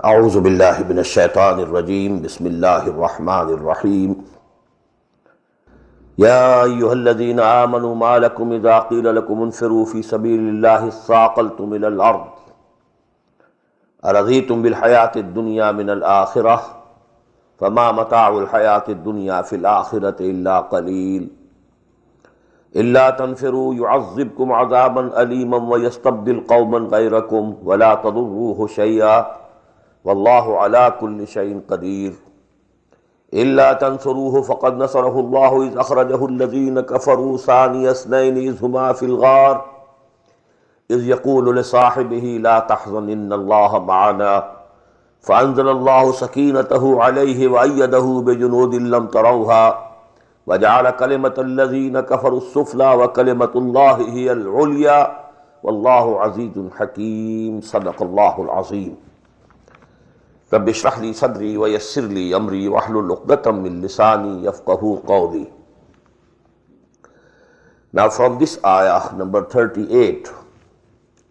أعوذ بالله من الشيطان الرجيم بسم الله الرحمن الرحيم يا أيها الذين آمنوا ما لكم إذا قيل لكم انفروا في سبيل الله اثاقلتم إلى الأرض أرضيتم بالحياة الدنيا من الآخرة فما متاع الحياة الدنيا في الآخرة إلا قليل إلا تنفروا يعذبكم عذابا أليما ويستبدل قوما غيركم ولا تضروه شيئا والله على كل شيء قدير إلا تنصروه فقد نصره الله إذ أخرجه الذين كفروا ثاني اثنين إذ هما في الغار إذ يقول لصاحبه لا تحزن إن الله معنا فأنزل الله سكينته عليه وأيده بجنود لم تروها وجعل كلمة الذين كفروا السفلى وكلمة الله هي العليا والله عزيز حكيم صدق الله العظيم رب اشرح لي صدري ويسر لي أمري واحلل عقدة من لساني يفقهوا قولي. Now from this ayah number 38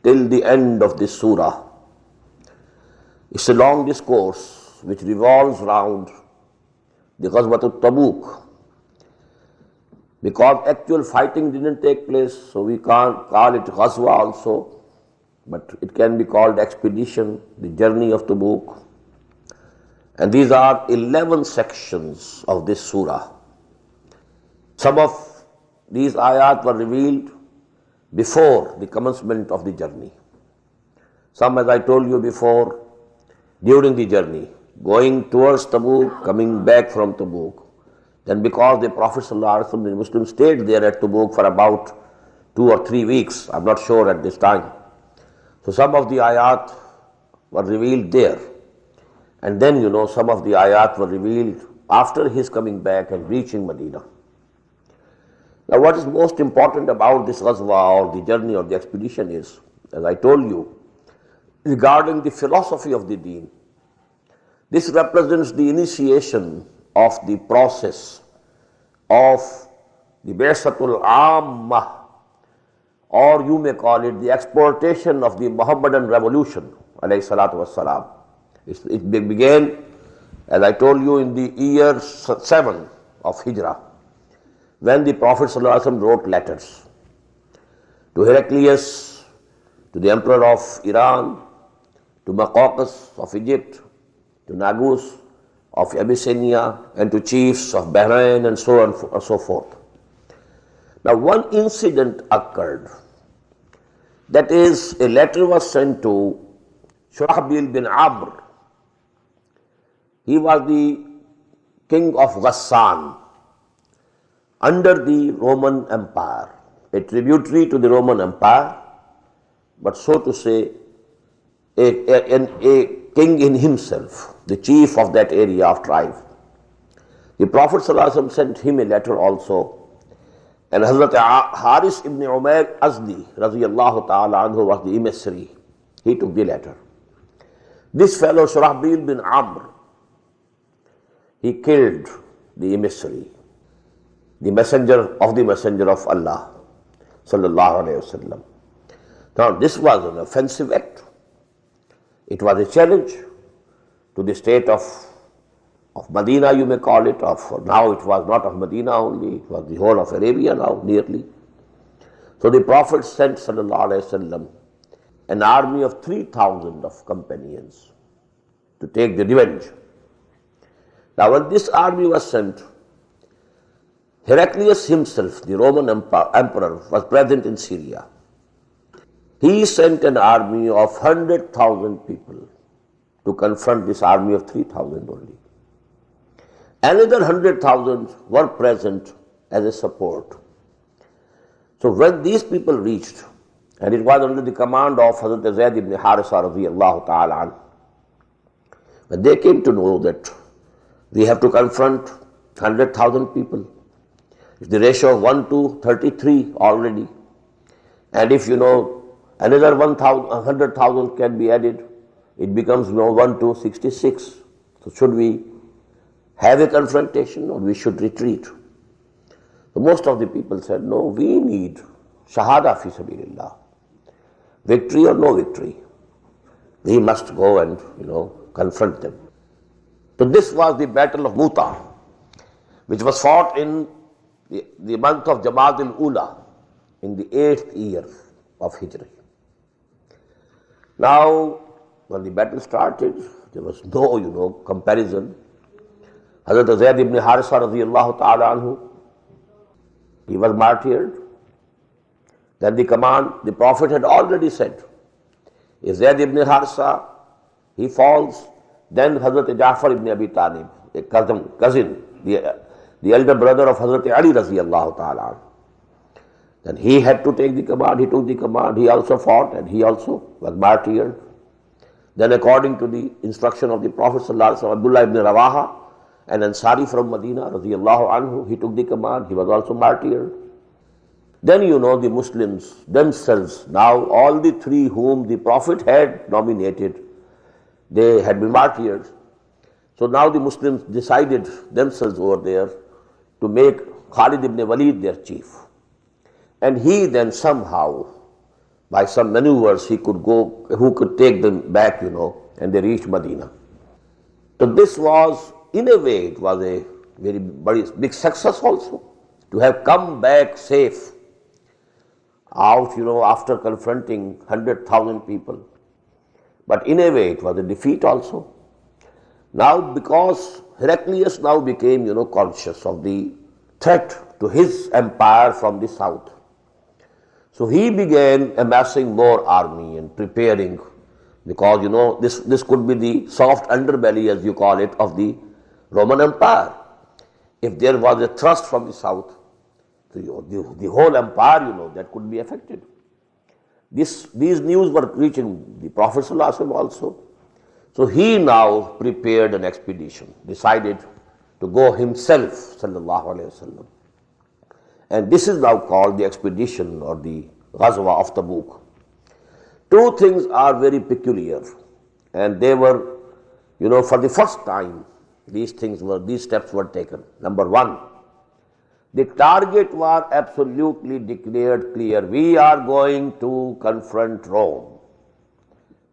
till the end of this surah, it's a long discourse which revolves around the Ghazwat al-Tabuk. Because actual fighting didn't take place, so we can't call it Ghazwa also, but it can be called expedition, the journey of Tabuk. And these are 11 sections of this surah. Some of these ayat were revealed before the commencement of the journey. Some, as I told you before, during the journey, going towards Tabuk, coming back from Tabuk. Then because the Prophet ﷺ, the Muslims, stayed there at Tabuk for about 2 or 3 weeks, I'm not sure at this time. So some of the ayat were revealed there. And then, some of the ayat were revealed after his coming back and reaching Medina. Now what is most important about this Ghazwa or the journey or the expedition is, as I told you, regarding the philosophy of the deen. This represents the initiation of the process of the Bi'satul Ammah, or you may call it the exportation of the Muhammadan revolution, alayhi salatu wassalam. It began, as I told you, in the year 7 of Hijrah, when the Prophet ﷺ wrote letters to Heraclius, to the Emperor of Iran, to Makawqis of Egypt, to Nagus of Abyssinia, and to chiefs of Bahrain, and so on and so forth. Now one incident occurred. That is, a letter was sent to Shurahbil bin Amr. He was the king of Ghassan under the Roman Empire, a tributary to the Roman Empire, but so to say, a king in himself, the chief of that area of tribe. The Prophet ﷺ sent him a letter also, and Hazrat Haris ibn Umayr Azdi radiyallahu ta'ala anhu was the emissary. He took the letter. This fellow Shurahbil bin Amr, he killed the emissary, the messenger of Allah sallallahu alayhi wasallam. Now this was an offensive act. It was a challenge to the state of Medina, you may call it, now it was not of Medina only, it was the whole of Arabia now, nearly. So the Prophet sent sallallahu alayhi wasallam an army of 3,000 of companions to take the revenge. Now when this army was sent, Heraclius himself, the Roman emperor, was present in Syria. He sent an army of 100,000 people to confront this army of 3,000 only. Another 100,000 were present as a support. So when these people reached, and it was under the command of Hazrat Zayd ibn Harisa radiyallahu ta'ala anhu, when they came to know that we have to confront 100,000 people, it's the ratio of 1 to 33 already, and if another 100,000 can be added, it becomes 1 to 66. So should we have a confrontation or we should retreat? So most of the people said, no, we need shahada fi sabilillah. Victory or no victory, we must go and confront them. So this was the Battle of Muta, which was fought in the month of Jamad al-Ula, in the 8th year of Hijri. Now, when the battle started, there was no, comparison. Hazrat Zayd ibn Harisa radiyallahu ta'ala anhu, he was martyred. Then the Prophet had already said, if Zayd ibn Harisa, he falls, then Hazrat Ja'far ibn Abi Talib, a cousin, the elder brother of Hazrat Ali radiyallahu ta'ala anhu, then he had to take the command. He took the command. He also fought and he also was martyred. Then according to the instruction of the Prophet sallallahu alaihi wasallam, Abdullah ibn Rawaha, an Ansari from Medina radiyallahu anhu, he took the command. He was also martyred. Then the Muslims themselves, now all the three whom the Prophet had nominated, they had been martyred. So now the Muslims decided themselves over there to make Khalid ibn Walid their chief. And he then somehow, by some maneuvers, he could go, who could take them back, and they reached Medina. So this was, in a way, it was a very big success also, to have come back safe out, after confronting 100,000 people. But in a way, it was a defeat also. Now, because Heraclius now became, conscious of the threat to his empire from the south. So he began amassing more army and preparing, because, this could be the soft underbelly, as you call it, of the Roman Empire. If there was a thrust from the south, the whole empire, that could be affected. These news were reaching the Prophet ﷺ also. So he now prepared an expedition, decided to go himself, sallallahu alaihi wasallam. And this is now called the expedition or the Ghazwa of Tabuk. Two things are very peculiar, and they were, for the first time, these steps were taken. Number one, the target was absolutely declared clear. We are going to confront Rome,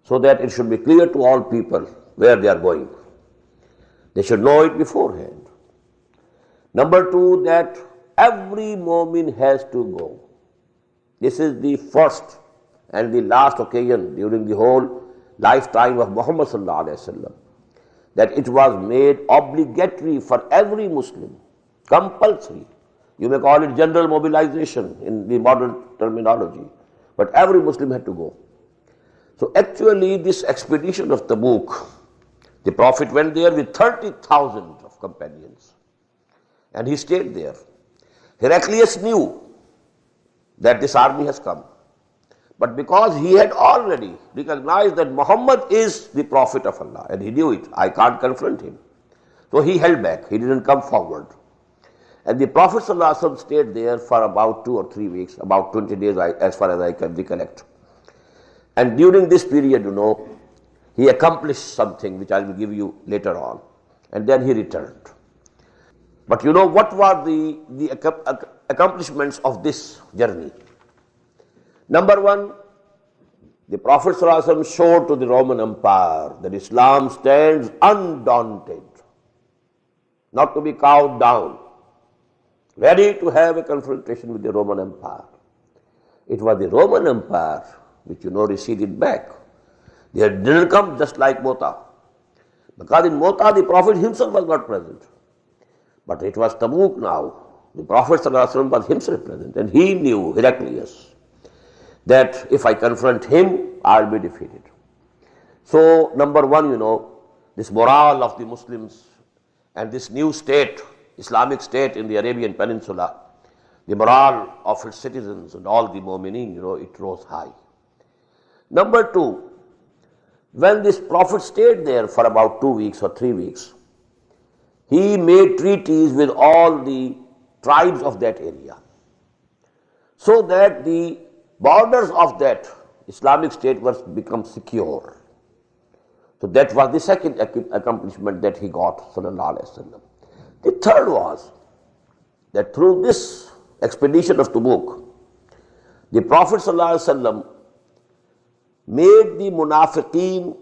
so that it should be clear to all people where they are going. They should know it beforehand. Number two, that every mu'min has to go. This is the first and the last occasion during the whole lifetime of Muhammad sallallahu alaihi wasallam that it was made obligatory for every Muslim, compulsory. You may call it general mobilization in the modern terminology, but every Muslim had to go. So actually this expedition of Tabuk, the Prophet went there with 30,000 of companions, and he stayed there. Heraclius knew that this army has come, but because he had already recognized that Muhammad is the Prophet of Allah, and he knew it, I can't confront him. So he held back, he didn't come forward. And the Prophet ﷺ stayed there for about 2 or 3 weeks, about 20 days as far as I can recollect. And during this period, he accomplished something which I will give you later on. And then he returned. But what were the accomplishments of this journey? Number one, the Prophet ﷺ showed to the Roman Empire that Islam stands undaunted, not to be cowed down, ready to have a confrontation with the Roman Empire. It was the Roman Empire which receded back. They didn't come just like Mota, because in Mota the Prophet himself was not present. But it was Tabuk now. The Prophet ﷺ was himself present, and he knew, Heraclius, that if I confront him, I'll be defeated. So number one, this morale of the Muslims and this new state, Islamic State in the Arabian Peninsula, the morale of its citizens and all the mu'mineen, it rose high. Number two, when this Prophet stayed there for about 2 weeks or 3 weeks, he made treaties with all the tribes of that area, so that the borders of that Islamic State were become secure. So that was the second accomplishment that he got, sallallahu alaihi wasallam. The third was that through this expedition of Tabuk, the Prophet ﷺ made the munafiqeen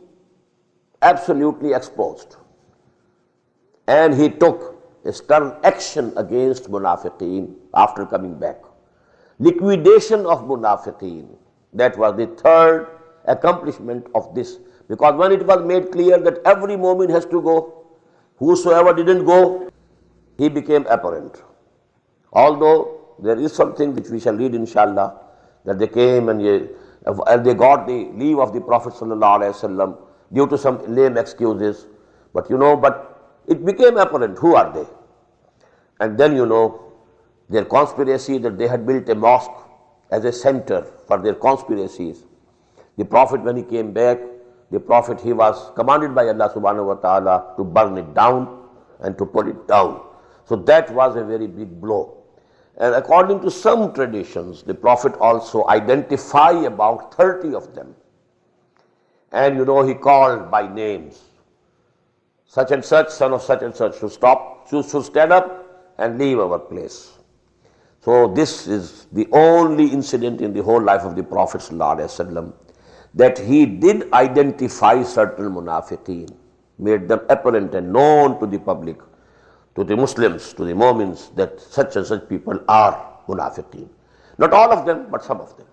absolutely exposed. And he took a stern action against munafiqeen after coming back. Liquidation of munafiqeen. That was the third accomplishment of this. Because when it was made clear that every moment has to go, whosoever didn't go, he became apparent. Although there is something which we shall read inshallah, that they came and they got the leave of the Prophet ﷺ due to some lame excuses. But it became apparent who are they. And then their conspiracy that they had built a mosque as a center for their conspiracies. The Prophet, when he came back, the Prophet, he was commanded by Allah subhanahu wa ta'ala to burn it down and to pull it down. So that was a very big blow. And according to some traditions, the Prophet also identified about 30 of them. And he called by names. Such and such, son of such and such, should stop, should stand up and leave our place. So this is the only incident in the whole life of the Prophet ﷺ that he did identify certain munafiqeen, made them apparent and known to the public, to the Muslims, to the Mu'mins, that such and such people are munafiqeen. Not all of them, but some of them.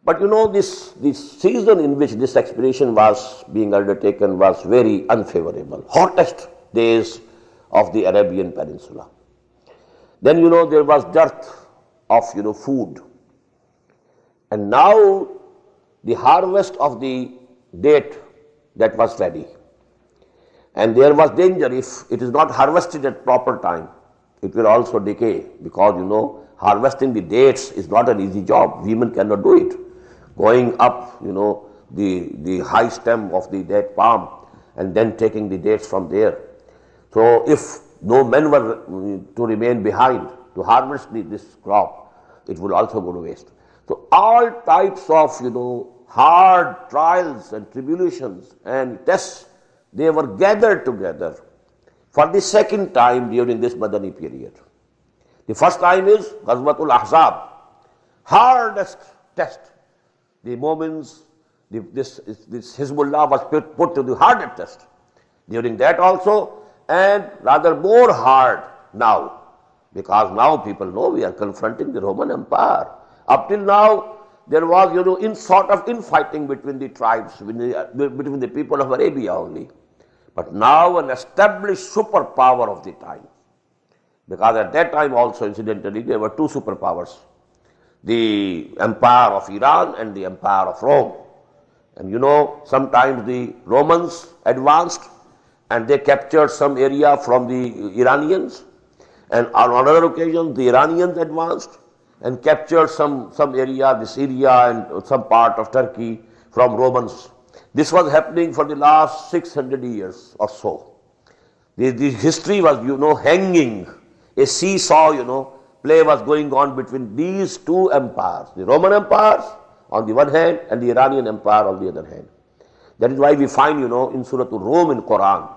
But this season in which this expedition was being undertaken was very unfavorable. Hottest days of the Arabian Peninsula. Then there was dearth of food. And now the harvest of the date that was ready. And there was danger if it is not harvested at proper time, it will also decay, because harvesting the dates is not an easy job. Women cannot do it. Going up, the high stem of the date palm and then taking the dates from there. So if no men were to remain behind to harvest this crop, it would also go to waste. So all types of hard trials and tribulations and tests, they were gathered together for the second time during this Madani period. The first time is Ghazwatul Ahzab, hardest test. The moments, this Hizbullah was put to the hardest test. During that also, and rather more hard now, because now people know we are confronting the Roman Empire. Up till now, there was sort of infighting between the tribes, between the people of Arabia only. But now an established superpower of the time. Because at that time also, incidentally, there were two superpowers. The Empire of Iran and the Empire of Rome. And sometimes the Romans advanced and they captured some area from the Iranians. And on another occasion, the Iranians advanced and captured some area, the Syria and some part of Turkey from Romans. This was happening for the last 600 years or so. The history was, hanging. A seesaw, play was going on between these two empires. The Roman empires on the one hand and the Iranian empire on the other hand. That is why we find, in Surah Rum in Quran,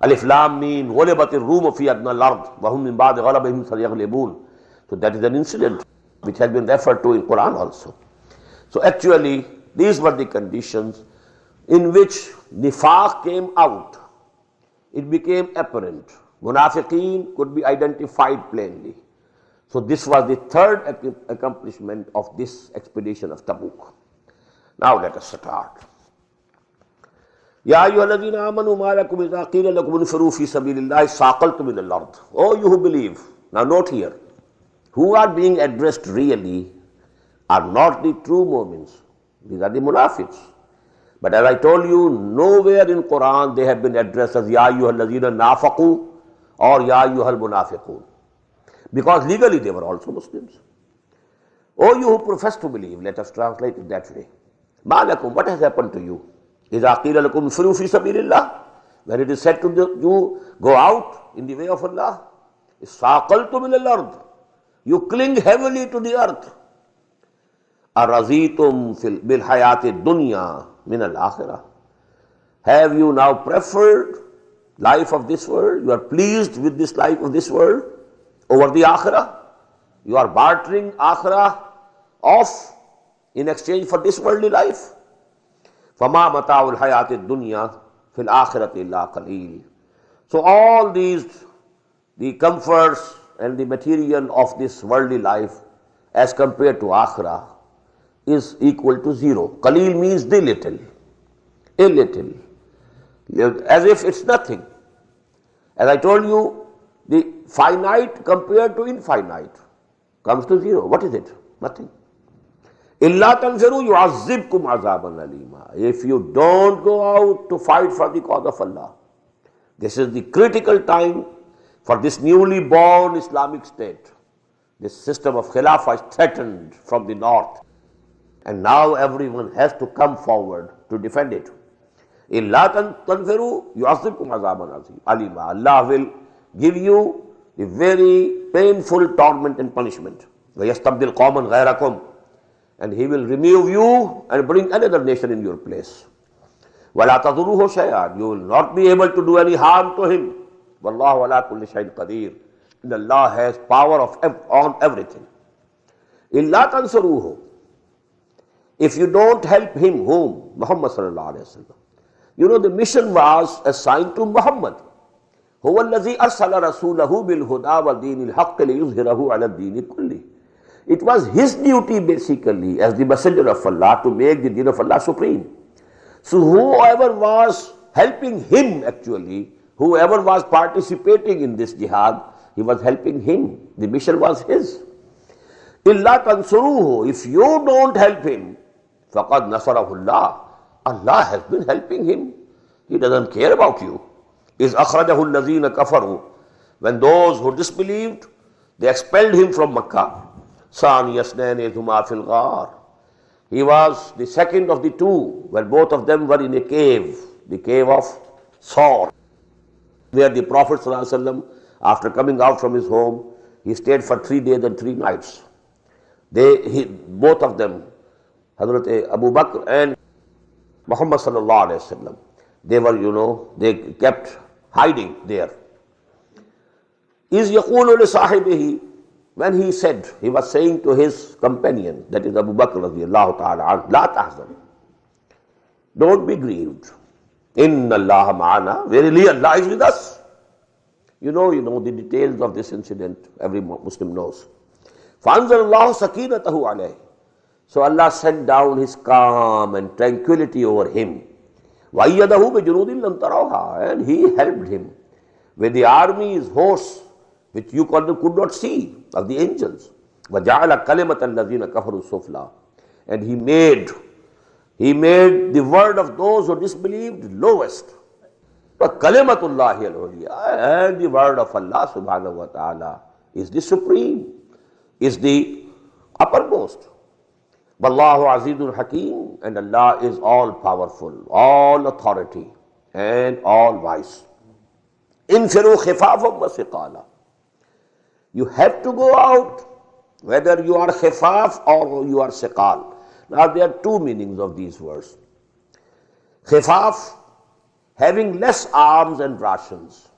Alif Lam Mim, Ghulibatir Rum fi adna al-ard, wa hum min ba'di ghalabihim sayaghlibun. So that is an incident which has been referred to in Quran also. So actually, these were the conditions in which nifaq came out. It became apparent. Munafiqeen could be identified plainly. So this was the third accomplishment of this expedition of Tabuk. Now let us start. Ya ayyuhalladhina amanu ma lakum idha qila lakum infiru fi sabilillahi saqaltum min al-ard. Oh, you who believe. Now note here, who are being addressed really are not the true Mu'mins. These are the Munafiqs. But as I told you, nowhere in Quran they have been addressed as Ya ayyuhalladhina nafaqu or Ya ayyuhal munafiqun. Because legally they were also Muslims. Oh, you who profess to believe, let us translate it that way. Ma lakum, what has happened to you? Idha qila lakum infiru fi sabilillah. When it is said to you, go out in the way of Allah. Saqaltum min al-ard. You cling heavily to the earth. Arazitum bil hayati dunya min al-akhirah. Have you now preferred life of this world? You are pleased with this life of this world over the akhirah? You are bartering akhirah off in exchange for this worldly life? Fama mata'ul hayati dunya fil akhirati illa qaleel. So all these, the comforts and the material of this worldly life as compared to akhirah is equal to zero. Qaleel means the little, a little, as if it's nothing. As I told you, the finite compared to infinite comes to zero. What is it? Nothing. إِلَّا تَنْفِرُوا يُعَذِّبْكُمْ عَذَابًا أَلِيمًا. If you don't go out to fight for the cause of Allah, this is the critical time for this newly born Islamic State. This system of Khilafah is threatened from the north, and now everyone has to come forward to defend it. إِلَّا تَنْفِرُوا يُعَذِّبْكُمْ عَذَابًا أَلِيمًا. Allah will give you a very painful torment and punishment. وَيَسْتَبْدِلْ قَوْمًا غَيْرَكُمْ. And He will remove you and bring another nation in your place. وَلَا تَضُرُّهُ شَيْئًا. You will not be able to do any harm to him. وَاللَّهُ عَلَى كُلِّ شَيْءٍ قَدِيرٌ. And Allah has power on everything. إِلَّا تَنْصُرُوهُ. If you don't help him, whom? Muhammad sallallahu alayhi wa sallam. You know, the mission was assigned to Muhammad. هُوَ الَّذِي أَرْسَلَ رَسُولَهُ بِالْهُدَى وَالدِّينِ الْحَقِّ لِيُظْهِرَهُ عَلَى الدِّينِ كُلِّهِ. It was his duty basically as the messenger of Allah to make the deen of Allah supreme. So whoever was helping him actually, whoever was participating in this jihad, he was helping him. The mission was his. إِلَّا تَنْصُرُوهُ. If you don't help him, فَقَدْ نَصَرَهُ اللَّهُ. Allah has been helping him. He doesn't care about you. إِذْ أَخْرَجَهُ الَّذِينَ كَفَرُوا. When those who disbelieved, they expelled him from Makkah. ثَانِيَ اثْنَيْنِ إِذْ هُمَا فِي الْغَارِ. He was the second of the two, where both of them were in a cave, the cave of Saur, where the Prophet ﷺ, after coming out from his home, he stayed for 3 days and 3 nights. Both of them, Hazrat Abu Bakr and Muhammad sallallahu alayhi wa sallam, they were, they kept hiding there. إِذْ يَقُولُ لِصَاحِبِهِ. When he said, he was saying to his companion, that is Abu Bakr radiyallahu ta'ala, لَا تَحْزَنْ. Don't be grieved. إِنَّ اللَّهَ مَعَنَا. Verily Allah is with us. You know the details of this incident, every Muslim knows. فَأَنزَلَ اللَّهُ سَكِينَتَهُ عَلَيْهِ. So Allah sent down His calm and tranquility over him. وَأَيَّدَهُ بِجُنُودٍ لَمْ تَرَوْهَا. And He helped him with the armies, hosts, which you could not see, of the angels. وَجَعَلَ كَلِمَةَ الَّذِينَ كَفَرُوا السُّفْلَى. And He made the word of those who disbelieved lowest. But كَلِمَةُ اللَّهِ الْعُلْيَا. And the word of Allah subhanahu wa ta'ala is the supreme, is the uppermost. وَاللَّهُ عَزِيزٌ حَكِيمٌ. And Allah is all powerful, all authority, and all wise. انفروا خفافا وثقالا. You have to go out, whether you are khifaf or you are siqal. Now there are 2 meanings of these words. Khifaf, having less arms and rations.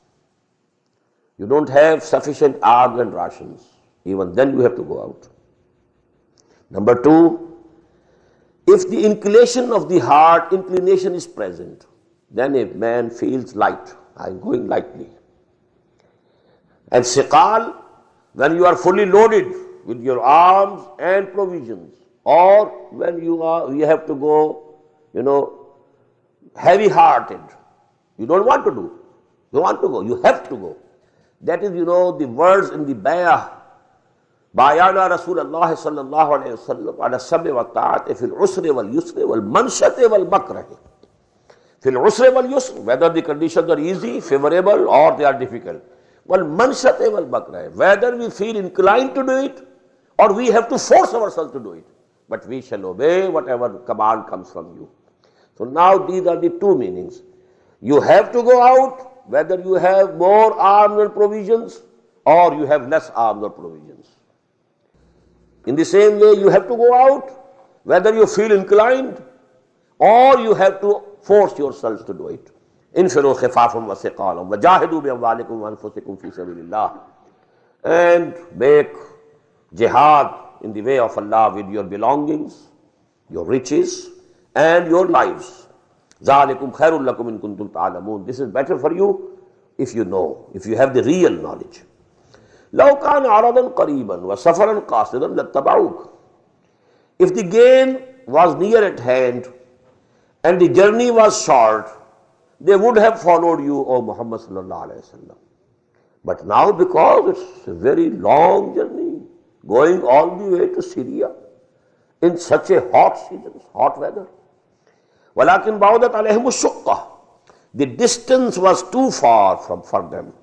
You don't have sufficient arms and rations. Even then you have to go out. Number 2, if the inclination of the heart, inclination is present, then a man feels light. I am going lightly. And siqal, when you are fully loaded with your arms and provisions, or when you have to go, heavy-hearted. You don't want to do. You want to go. You have to go. That is, the words in the bayah. Bayana Rasulullah sallallahu alayhi wa sallam ala sab'i wa ta'ati fil usri wal yusri wal manshati wal makrahi. Fil usri wal yusri, whether the conditions are easy, favorable, or they are difficult. Wal manshati wal makrahi, whether we feel inclined to do it, or we have to force ourselves to do it. But we shall obey whatever command comes from you. So now these are the 2 meanings. You have to go out, whether you have more arms and provisions, or you have less arms or provisions. In the same way, you have to go out, whether you feel inclined, or you have to force yourselves to do it. انفروا خفافا وثقالا وجاهدوا بأموالكم وأنفسكم في سبيل الله. And make jihad in the way of Allah with your belongings, your riches, and your lives. ذَلِكُمْ خَيْرٌ لَكُمْ إِن كُنتُمْ تَعْلَمُونَ. This is better for you if you know, if you have the real knowledge. لَوْ كَانَ عَرَضًا قَرِيبًا وَسَفَرًا قَاصِدًا لَاتَّبَعُوكَ. If the gain was near at hand and the journey was short, they would have followed you, O Muhammad sallallahu alaihi wasallam. But now, because it's a very long journey, going all the way to Syria in such a hot season, hot weather, وَلَكِنْ بَعُدَتْ عَلَيْهِمُ الشُّقَّةُ. The distance was too far for them.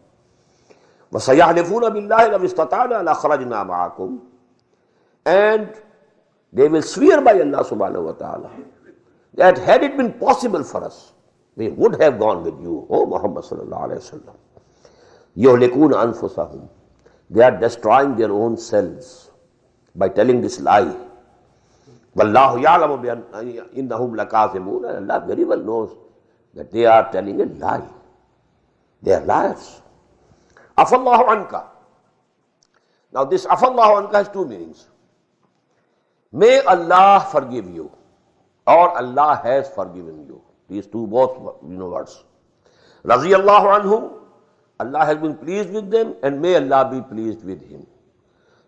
وَسَيَحْلِفُونَ بِاللَّهِ لَوِ اسْتَطَعْنَا لَخَرَجْنَا مَعَكُمْ. And they will swear by Allah subhanahu wa ta'ala that had it been possible for us, we would have gone with you, O Muhammad sallallahu alayhi wa sallam. يُهْلِكُونَ أَنفُسَهُمْ. They are destroying their own selves by telling this lie. وَاللَّهُ يَعْلَمُ بِأَنَّهُمْ لَكَاذِبُونَ. And Allah very well knows that they are telling a lie. They are liars. Afallahu anka. Now this Afallahu anka has two meanings. May Allah forgive you, or Allah has forgiven you. These two both words. Raziyallahu anhum. Allah has been pleased with them, and may Allah be pleased with him.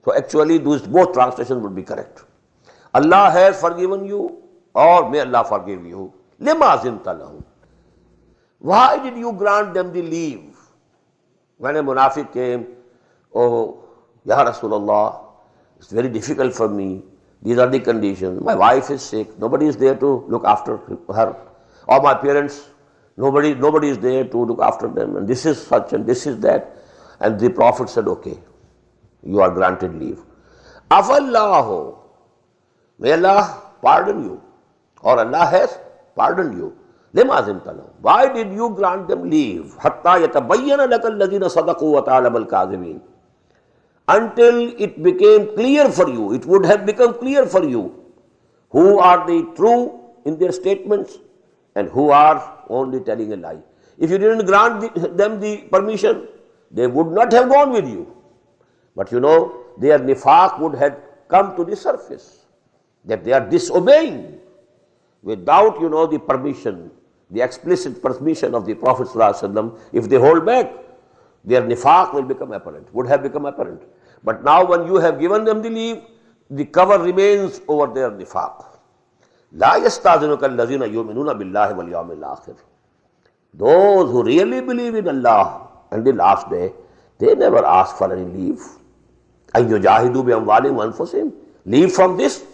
So actually those both translations would be correct. Allah has forgiven you, or may Allah forgive you. Lima zinta lahum. Why did you grant them the leave? When a munafiq came, oh, Ya Rasulullah, it's very difficult for me. These are the conditions. My wife is sick. Nobody is there to look after her. Or my parents, nobody is there to look after them. And this is such and this is that. And the Prophet said, okay, you are granted leave. Afallahu. May Allah pardon you. Or Allah has pardoned you. Lima zinta lahum. Why did you grant them leave? Hatta yatabayyana laka alladhina sadaqu wa ta'lamu al-kadhibin. Until it became clear for you, it would have become clear for you who are the true in their statements and who are only telling a lie. If you didn't grant them the permission, they would not have gone with you. But their nifaq would have come to the surface, that they are disobeying without, the permission, the explicit permission of the Prophet ﷺ. If they hold back, their nifaq will become apparent, would have become apparent. But now when you have given them the leave, the cover remains over their nifaq. لَا يَسْتَأْذِنُكَ الَّذِينَ يُؤْمِنُونَ بِاللَّهِ وَالْيَوْمِ الْآخِرِ. Those who really believe in Allah and the last day, they never ask for any leave. أَن يُجَاهِدُوا بِأَمْوَالِهِمْ وَأَنفُسِهِمْ. Leave from this,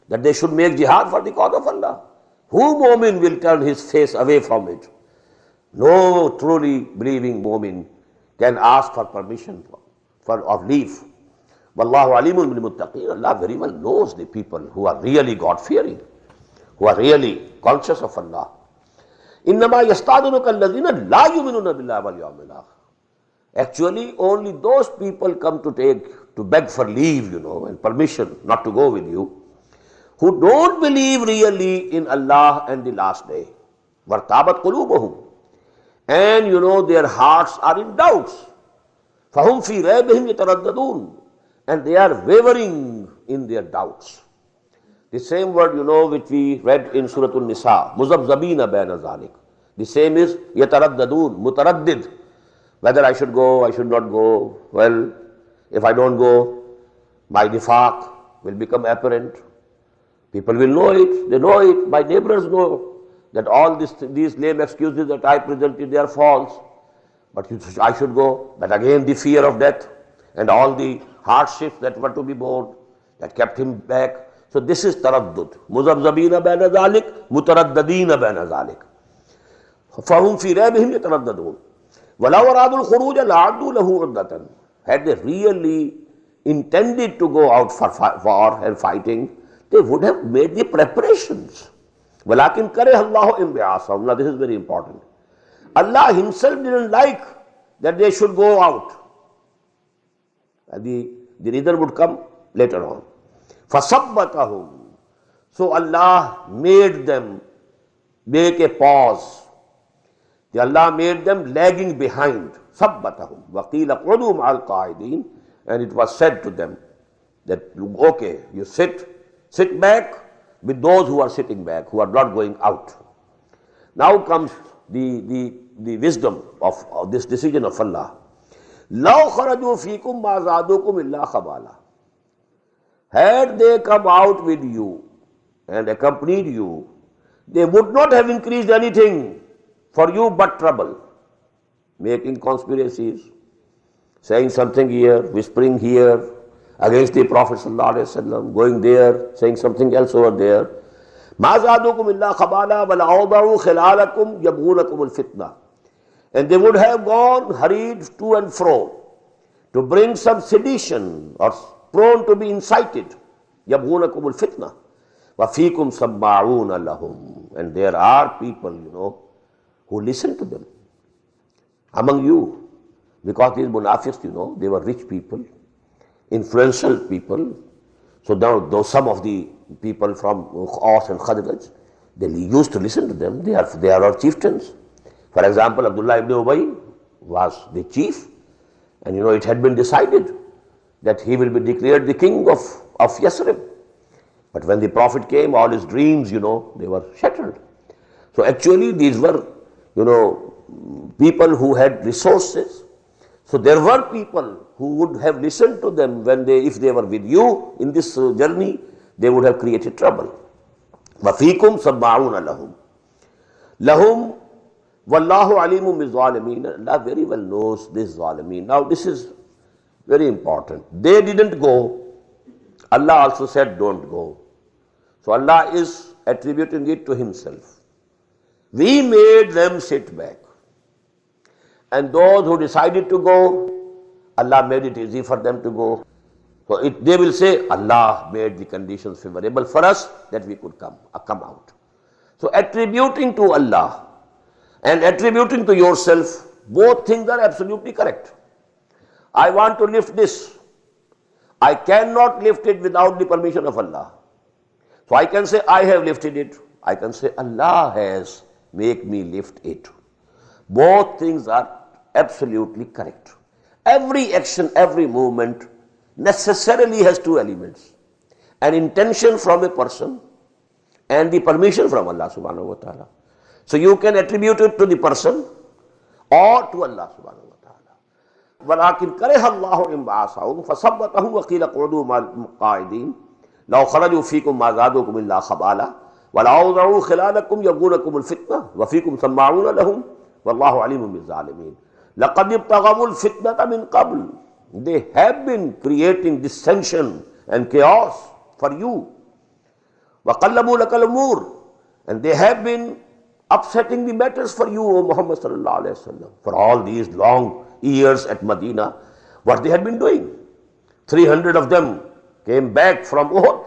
that they should make jihad for the cause of Allah. Who mu'min will turn his face away from it? No truly believing mu'min can ask for permission of leave. Wallahu alimun bil muttaqin. Allah very well knows the people who are really God-fearing, who are really conscious of Allah. Innama yasta'dhinuka alladhina la yu'minuna billahi wal yawmil akhir. Actually, only those people come to beg for leave, and permission not to go with you, who don't believe really in Allah and the last day. Wartabat qulubuhum. And their hearts are in doubts. Fahum fi raybihim yataraddadun. And they are wavering in their doubts. The same word, which we read in Surah An-Nisa, muzabzabina bayna zalik. The same is yataraddadun, mutaraddid. Whether I should go, I should not go. Well, if I don't go, my nifaq will become apparent. People will know it. They know it. My neighbors know that all these lame excuses that I presented, they are false. But I should go. But again, the fear of death and all the hardships that were to be borne, that kept him back. So this is taraddud. Muzabzabina bayna zalik, mutaraddadina bayna zalik. Fahum fi raybihim yataraddadun. Walaw aradul khuruja la'addu lahu uddatan. Had they really intended to go out for war and fighting, they would have made the preparations. Walakin karihallahu inbi'asahum. Now this is very important. Allah himself didn't like that they should go out. And the reason would come later on. فَصَبَّتَهُمْ. So Allah made them make a pause. Allah made them lagging behind. صَبَّتَهُمْ وَقِيلَ قُعُدُوا مَعَ الْقَاعِدِينَ. And it was said to them that, okay, you sit back with those who are sitting back, who are not going out. Now comes the wisdom of this decision of Allah. لَوْ خَرَجُوا فِيكُمْ مَا زَادُوكُمْ إِلَّا خَبَالًا. Had they come out with you and accompanied you, they would not have increased anything for you but trouble. Making conspiracies, saying something here, whispering here against the Prophet ﷺ, going there, saying something else over there. مَا زَادُوكُمْ إِلَّا خَبَالًا وَلَأَوْضَعُوا خِلَالَكُمْ يَبْغُونَكُمُ الْفِتْنَةَ. And they would have gone hurried to and fro to bring some sedition or prone to be incited. يَبْغُونَكُمُ الْفِتْنَةَ وَفِيكُمْ سَمَّاعُونَ لَهُمْ. And there are people, who listen to them among you. Because these munafiqs, they were rich people, influential people. So now, though some of the people from Aus and Khadraj, they used to listen to them. They are our chieftains. For example, Abdullah ibn Ubay was the chief, and it had been decided that he will be declared the king of Yasrib. But when the Prophet came, all his dreams, they were shattered. So actually these were, people who had resources. So there were people who would have listened to them if they were with you in this journey, they would have created trouble. وَفِيكُمْ سَمَّاعُونَ لَهُمْ لَهُمْ وَاللَّهُ عَلِيمٌ بِالظَّالِمِينَ. Allah very well knows this zalimeen. Now this is very important. They didn't go. Allah also said don't go. So Allah is attributing it to Himself. We made them sit back. And those who decided to go, Allah made it easy for them to go. So they will say, Allah made the conditions favorable for us that we could come out. So attributing to Allah and attributing to yourself, both things are absolutely correct. I want to lift this. I cannot lift it without the permission of Allah. So I can say, I have lifted it. I can say, Allah has made me lift it. Both things are absolutely correct. Every action, every movement necessarily has two elements. An intention from a person and the permission from Allah subhanahu wa ta'ala. So you can attribute it to the person or to Allah subhanahu wa ta'ala. وَلَكِنْ كَرِهَ اللَّهُ إِنْبَعَثَهُمْ فَثَبَّتَهُمْ وَقِيلَ قُعُدُوا مَعَ الْقَاعِدِينَ لَوْ خَرَجُوا فِيكُمْ مَا زَادُوكُمْ إِلَّا خَبَالًا وَلَأَوْضَعُوا خِلَالَكُمْ يَبْغُونَكُمُ الْفِتْنَةَ وَفِيكُمْ سَمَّاعُونَ لَهُمْ وَاللَّهُ عَلِيمٌ بِالظَّالِمِينَ لَقَدِ ابْتَغَوُا الْفِتْنَةَ مِنْ قَبْلُ. They have been creating dissension and chaos for you. وَقَلَّبُوا لَكَ الْأُمُورَ. And they have been upsetting the matters for you, O Muhammad sallallahu alayhi wa sallam. For all these long years at Medina, what they had been doing. 300 of them came back from Uhud.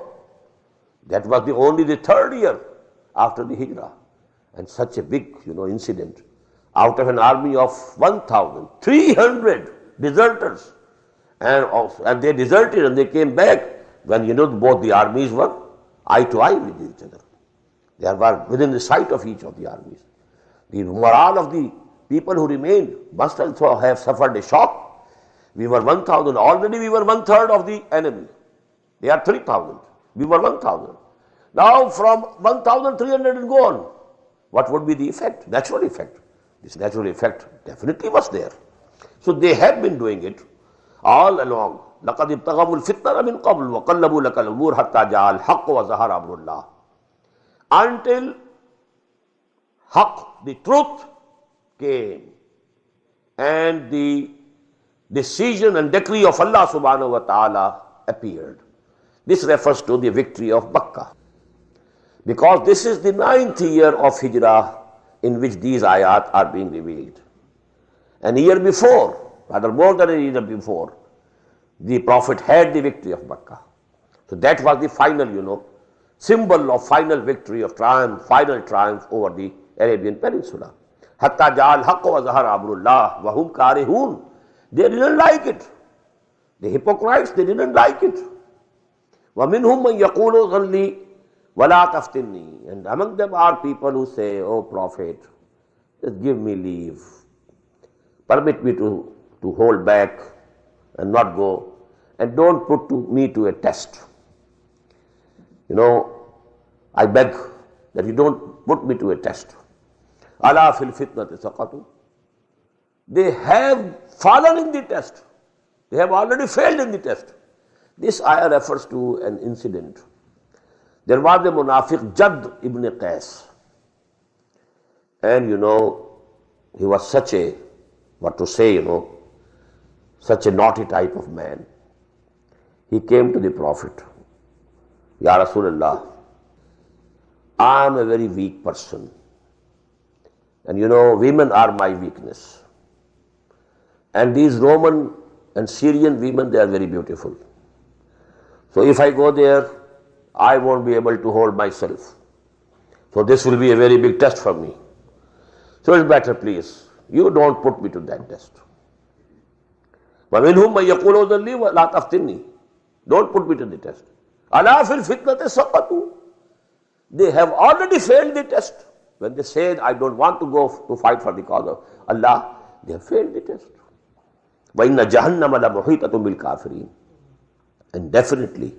That was only the third year after the Hijrah. And such a big, incident. Out of an army of 1,300 deserters. And they deserted and they came back when, both the armies were eye to eye with each other. They were within the sight of each of the armies. The morale of the people who remained must also have suffered a shock. We were 1,000. Already we were 1/3 of the enemy. They are 3,000. We were 1,000. Now from 1,300 and go on. What would be the effect? Natural effect. This natural effect definitely was there. So they have been doing it all along. لَقَدْ ابْتَغَوُا الْفِتْنَةَ مِنْ قَبْلُ وَقَلَّبُوا لَكَ الْأُمُورَ حَتَّى جَاءَ الْحَقُّ وَظَهَرَ أَمْرُ اللَّهِ. Until haqq, the truth, came and the decision and decree of Allah subhanahu wa ta'ala appeared. This refers to the victory of Makkah. Because this is the 9th year of Hijrah in which these ayat are being revealed. And a year before, rather more than a year before, the Prophet had the victory of Makkah. So that was the final, symbol of final victory of triumph, final triumph over the Arabian Peninsula. حَتَّى جَاءَ الْحَقُّ وَظَهَرَ أَمْرُ اللَّهِ وَهُمْ كَارِهُونَ. They didn't like it. The hypocrites, they didn't like it. وَمِنْهُمْ مَنْ يَقُولُ ظَلِّي وَلَا تَفْتِنِّي. And among them are people who say, "Oh Prophet, just give me leave. Permit me to hold back and not go. And don't put me to a test. I beg that you don't put me to a test." Ala fil fitnati saqatu. They have fallen in the test. They have already failed in the test. This ayah refers to an incident. There was a munafiq, Jadd ibn Qais. And he was such a, such a naughty type of man. He came to the Prophet. Ya Rasulullah, I am a very weak person. And women are my weakness. And these Roman and Syrian women, they are very beautiful. So if I go there, I won't be able to hold myself. So this will be a very big test for me. So it's better, please, you don't put me to that test. وَمِنْهُمْ مَنْ يَقُولُ ذَلِّي وَلَا تَفْتِنِّي. Don't put me to the test. أَلَا فِي الْفِتْنَةِ سَقَطُوا. They have already failed the test. When they said, I don't want to go to fight for the cause of Allah, they have failed the test. وَإِنَّ جَهَنَّمَ لَمُحِيطَةٌ بِالْكَافِرِينَ. And definitely,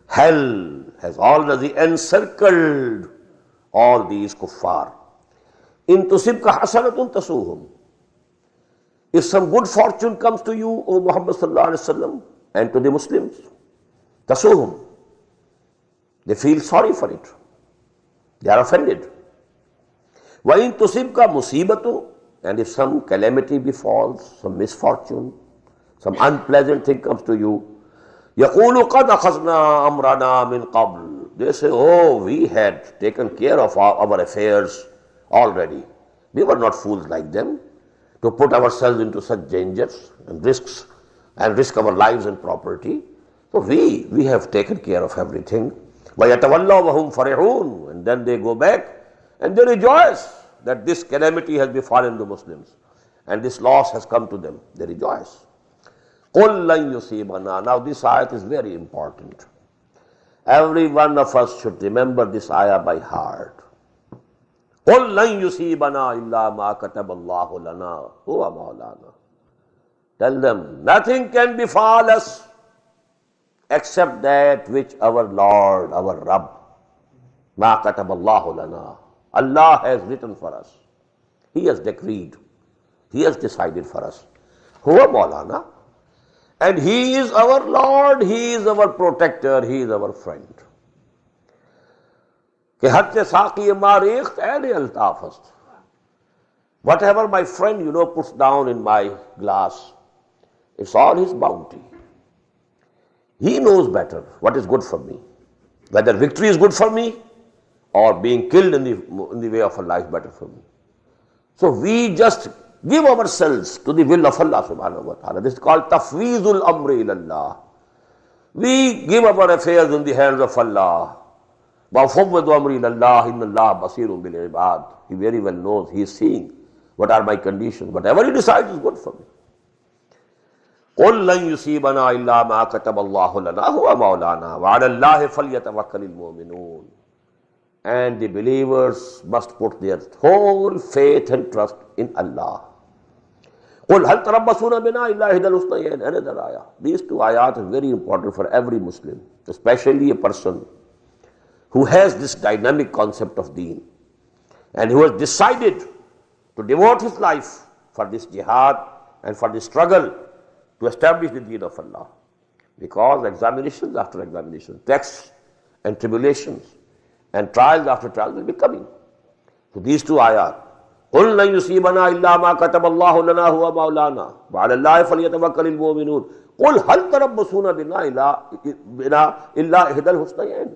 hell has already encircled all these kuffar. In tusibka hasanatun tasuhum. If some good fortune comes to you, O Muhammad sallallahu alaihi wasallam, and to the Muslims, tasuhum, they feel sorry for it. They are offended. Wa in tusibka musibatu, and if some calamity befalls, some misfortune, some unpleasant thing comes to you, yaqulu qad akhazna amrana min qabl. They say, oh, we had taken care of our affairs already. We were not fools like them to put ourselves into such dangers and risks and risk our lives and property. So we have taken care of everything. وَيَتَوَلَّوْا وَهُمْ فَرِحُونَ. And then they go back and they rejoice that this calamity has befallen the Muslims and this loss has come to them. They rejoice. قُلْ لَنْ يُصِيبَنَا. Now this ayat is very important. Every one of us should remember this ayah by heart. قُلْ لَنْ يُصِيبَنَا إِلَّا مَا كَتَبَ اللَّهُ لَنَا هُوَ مَوْلَانَا. Tell them, nothing can befall us except that which our Lord, our Rabb, مَا كَتَبَ اللَّهُ لَنَا, Allah has written for us. He has decreed. He has decided for us. هُوَ مَوْلَانَا. And He is our Lord, He is our protector, He is our friend. Whatever my friend, puts down in my glass, it's all his bounty. He knows better what is good for me. Whether victory is good for me or being killed in the way of Allah is better for me. So we just give ourselves to the will of Allah subhanahu wa ta'ala. This is called tafweezul amri ilallah. We give our affairs in the hands of Allah. وَفَوَّضُ أَمْرِي إِلَى اللَّهِ إِنَّ اللَّهَ بَصِيرٌ بِالْعِبَادِ. He very well knows, He is seeing what are my conditions. Whatever He decides is good for me. قُلْ لَنْ يُصِيبَنَا إِلَّا مَا كَتَبَ اللَّهُ لَنَا هُوَ مَوْلَانَا وَعَلَى اللَّهِ فَلْيَتَوَكَّلِ الْمُؤْمِنُونَ. And the believers must put their whole faith and trust in Allah. قُلْ هَلْ تَرَبَّصُونَ بِنَا إِلَّا إِحْدَى الْحُسْنَيَيْنِ. Another ayah. These two ayat are very important for every Muslim, especially a person who has this dynamic concept of deen and who has decided to devote his life for this jihad and for the struggle to establish the deen of Allah. Because examinations after examinations, tests and tribulations and trials after trials will be coming. So these two ayat, قُلْ لَنْ يُصِيبَنَا إِلَّا مَا كَتَبَ اللَّهُ لَنَا هُوَ مَوْلَانَا وَعَلَى اللَّهِ فَلْيَتَوَكَّلِ الْمُؤْمِنُونَ قُلْ هَلْ تَرَبَّصُونَ بِنَا إِلَّا إِحْدَى الْحُسْنَيَيْنِ.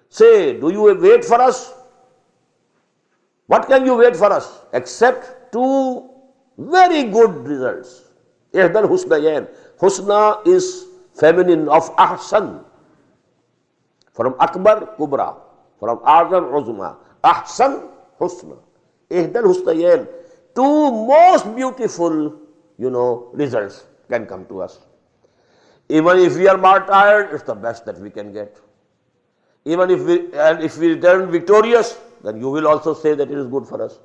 Say, do you wait for us? What can you wait for us? Except two very good results. Ihdal husnayain. Husna is feminine of ahsan. From akbar, kubra. From azam, uzma. Ahsan, husna. Ihdal husnayain. Two most beautiful, results can come to us. Even if we are martyred, it's the best that we can get. Even if we return victorious, then you will also say that it is good for us.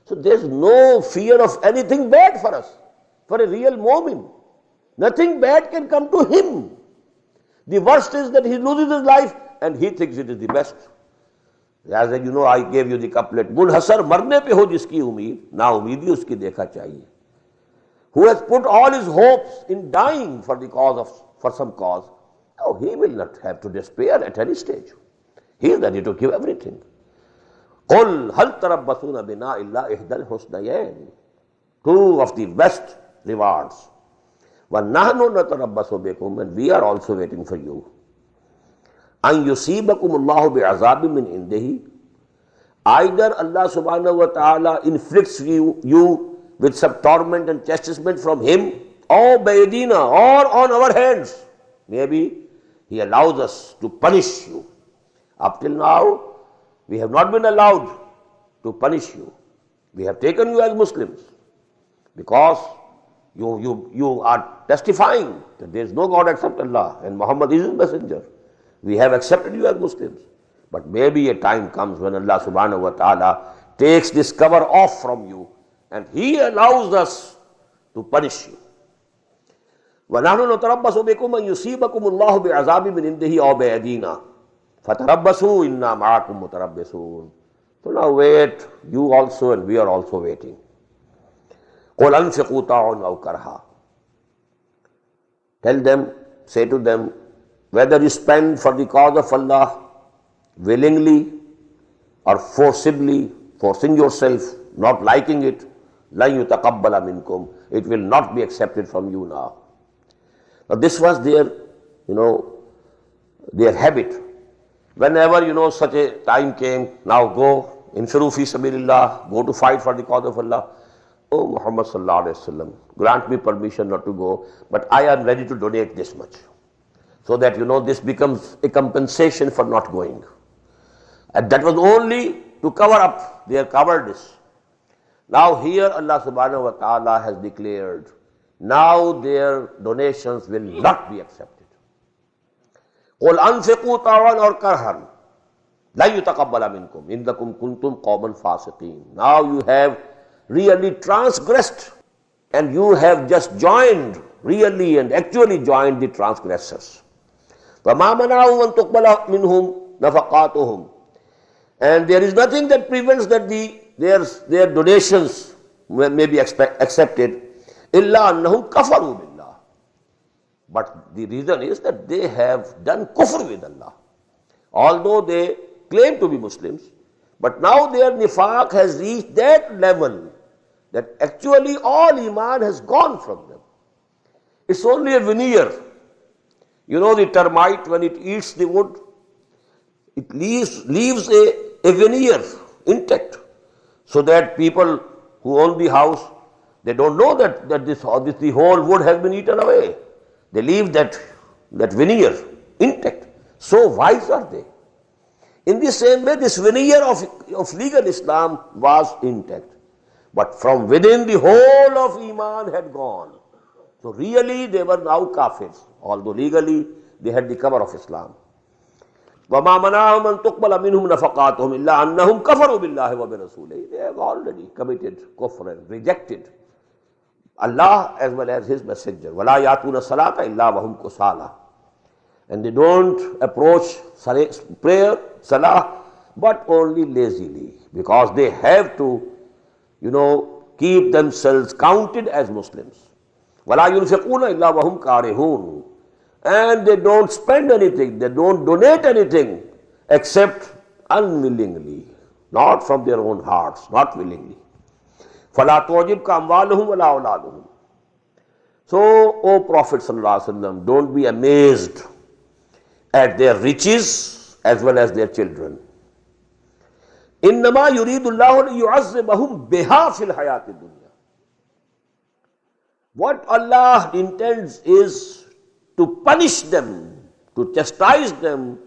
So there is no fear of anything bad for us. For a real mu'min, nothing bad can come to him. The worst is that he loses his life and he thinks it is the best. As you know, I gave you the couplet, Munhasar marne pe ho jiski umeed, na umeedi uski dekha chahiye. Who has put all his hopes in dying for some cause, no, he will not have to despair at any stage. He is ready to give everything. Qul hal tarabbasuna bina illa ihdal husnayain. Two of the best rewards. Wa nahnu natarabbasu bikum, and we are also waiting for you. An yusibakum Allahu bi'azabin min indihi. Either Allah subhanahu wa ta'ala inflicts you with some torment and chastisement from Him, or bayadina, or on our hands. Maybe He allows us to punish you. Up till now, we have not been allowed to punish you. We have taken you as Muslims because you are testifying that there is no God except Allah and Muhammad is His messenger. We have accepted you as Muslims. But maybe a time comes when Allah subhanahu wa ta'ala takes this cover off from you and He allows us to punish you. وَنَحْنُ نَتَرَبَّصُ بِكُمْ أَنْ يُصِيبَكُمُ اللَّهُ بِعَذَابٍ مِّنْ عِنْدِهِ أَوْ بِأَيْدِينَا فَتَرَبَّصُوا إِنَّا مَعَكُمْ مُتَرَبِّصُونَ. So now wait, you also and we are also waiting. قُلْ أَنْفِقُوا طَاعًا أَوْ كَرْهًا. Tell them, say to them, whether you spend for the cause of Allah willingly or forcibly, forcing yourself, not liking it, لَن يُتَقَبَّلَ مِنْكُمْ. It will not be accepted from you now. Now this was their, their habit. Whenever, such a time came, now go, infiru fi sabilillah, go to fight for the cause of Allah. Oh Muhammad sallallahu alaihi wasallam, grant me permission not to go, but I am ready to donate this much. So that, this becomes a compensation for not going. And that was only to cover up their cowardice. Now here Allah subhanahu wa ta'ala has declared, now their donations will not be accepted. قُلْ أَنْفِقُوا طَاعًا أَوْ كَرْهًا لَن يُتَقَبَّلَ مِنْكُمْ إِنَّكُمْ كُنْتُمْ قَوْمًا فَاسِقِينَ. Now you have really transgressed and you have just joined, really and actually joined the transgressors. وَمَا مَنَعُهُمْ أَن تُقْبَلَ مِنْهُمْ نَفَقَاتُهُمْ. And there is nothing that prevents that their donations may be accepted. إِلَّا أَنَّهُمْ كَفَرُوا بِاللَّهِ. But the reason is that they have done kufr with Allah. Although they claim to be Muslims, but now their nifaq has reached that level that actually all iman has gone from them. It's only a veneer. The termite, when it eats the wood, it leaves a veneer intact, so that people who own the house, they don't know that the whole wood has been eaten away. They leave that veneer intact. So wise are they. In the same way, this veneer of legal Islam was intact. But from within, the whole of Iman had gone. So really they were now kafirs, although legally they had the cover of Islam. وَمَا مَنَعَهُمْ أَن تُقْبَلَ مِنْهُمْ نَفَقَاتُهُمْ إِلَّا أَنَّهُمْ كَفَرُوا بِاللَّهِ وَبِرَسُولِهِ. They have already committed kufr and rejected Allah as well as His messenger. وَلَا يَأْتُونَ الصَّلَاةَ إِلَّا وَهُمْ كُسَالَى. And they don't approach prayer, salah, but only lazily, because they have to, keep themselves counted as Muslims. وَلَا يُنْفِقُونَ إِلَّا وَهُمْ كَارِهُونَ. And they don't spend anything, they don't donate anything except unwillingly, not from their own hearts, not willingly. فَلَا تُعْجِبْكَ أَمْوَالُهُمْ وَلَا أَوْلَادُهُمْ. So, O Prophet ﷺ, don't be amazed at their riches as well as their children. إِنَّمَا يُرِيدُ اللَّهُ لِيُعَذِّبَهُمْ بِهَا فِي الْحَيَاةِ الدُّنْيَا. What Allah intends is to punish them, to chastise them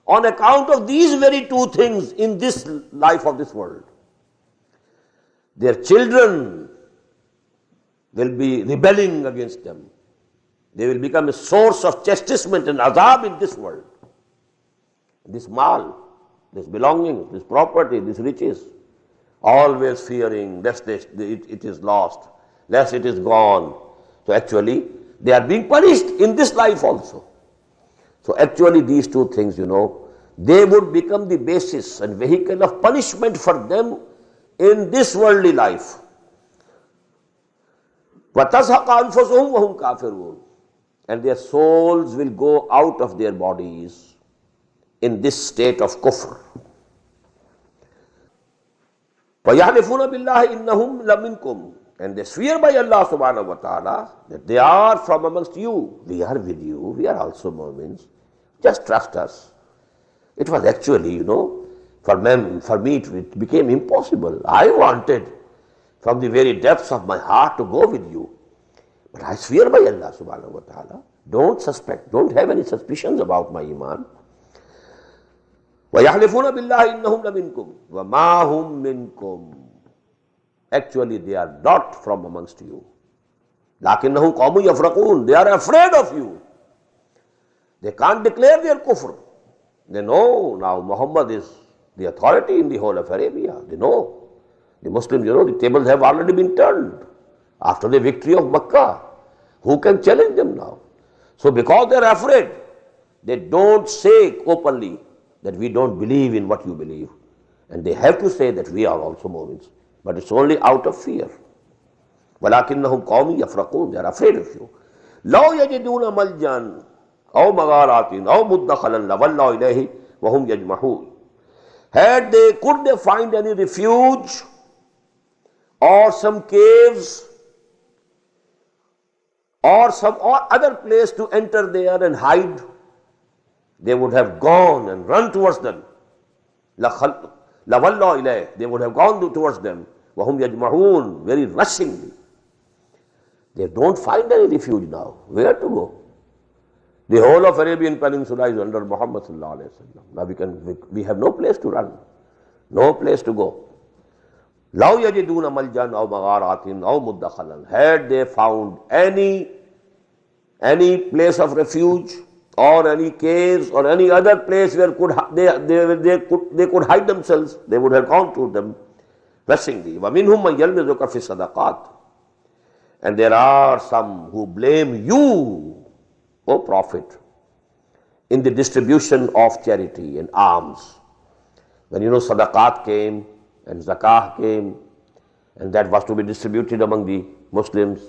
on account of these very two things in this life of this world. Their children will be rebelling against them. They will become a source of chastisement and azab in this world. This mal, this belonging, this property, this riches, always fearing lest it is lost, lest it is gone. So actually, they are being punished in this life also. So actually these two things, they would become the basis and vehicle of punishment for them in this worldly life. وَتَزْهَقَ أَنفُسُهُمْ وَهُمْ كَافِرُونَ. And their souls will go out of their bodies in this state of kufr. وَيَحْلِفُونَ بِاللَّهِ إِنَّهُمْ لَمِنْكُمْ. And they swear by Allah subhanahu wa ta'ala that they are from amongst you. We are with you. We are also Mu'mins. Just trust us. It was actually, for me it became impossible. I wanted from the very depths of my heart to go with you. But I swear by Allah subhanahu wa ta'ala, don't suspect, don't have any suspicions about my iman. وَيَحْلِفُونَ بِاللَّهِ إِنَّهُمْ لَمِنْكُمْ وَمَا هُمْ مِنْكُمْ. Actually, they are not from amongst you. لَكِنَّهُمْ قَوْمٌ يَفْرَقُونَ. They are afraid of you. They can't declare their kufr. They know now Muhammad is the authority in the whole of Arabia. They know. The Muslims, the tables have already been turned after the victory of Makkah. Who can challenge them now? So because they are afraid, they don't say openly that we don't believe in what you believe. And they have to say that we are also Mu'mins. But it's only out of fear. وَلَكِنَّهُمْ قَوْمٌ يَفْرَقُونَ. They are afraid of you. لَوْ يَجِدُونَ مَلْجَانٍ أَوْ مَغَارَاتٍ أَوْ مُدَّخَلًا لَوَلَّوْا إِلَيْهِ وَهُمْ يَجْمَحُونَ. Could they find any refuge or some caves or some other place to enter there and hide, they would have gone and run towards them. لَوَلَّوْا إِلَيْهِ. They would have gone towards them. وَهُمْ يَجْمَحُونَ. Very rushingly. They don't find any refuge now. Where to go? The whole of Arabian Peninsula is under Muhammad sallallahu alaihi wasallam. Now we have no place to run, no place to go. لَوْ يَجِدُونَ مَلْجَانٍ أَوْ مَغَارَاتٍ أَوْ مُدَّخَلًا. Had they found any place of refuge or any caves or any other place where they could hide themselves, they would have gone to them rushingly. وَمِنْهُمْ مَنْ يَلْمِزُكَ فِي الصَّدَقَاتِ. And there are some who blame you, O Prophet, in the distribution of charity and alms. When sadaqat came and zakah came, and that was to be distributed among the Muslims,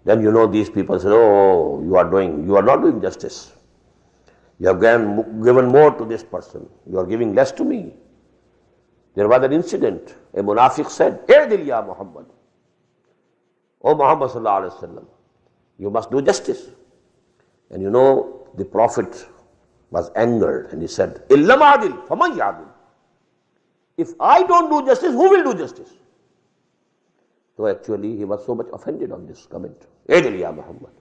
then these people said, oh, you are not doing justice. You have given more to this person. You are giving less to me. There was an incident. A munafiq said, "I'dil ya Muhammad." O Muhammad sallallahu alaihi wasallam, you must do justice. And the Prophet was angered and he said, "Illam adil, faman yadil." If I don't do justice, who will do justice? So actually he was so much offended on this comment. "I'dil ya Muhammad."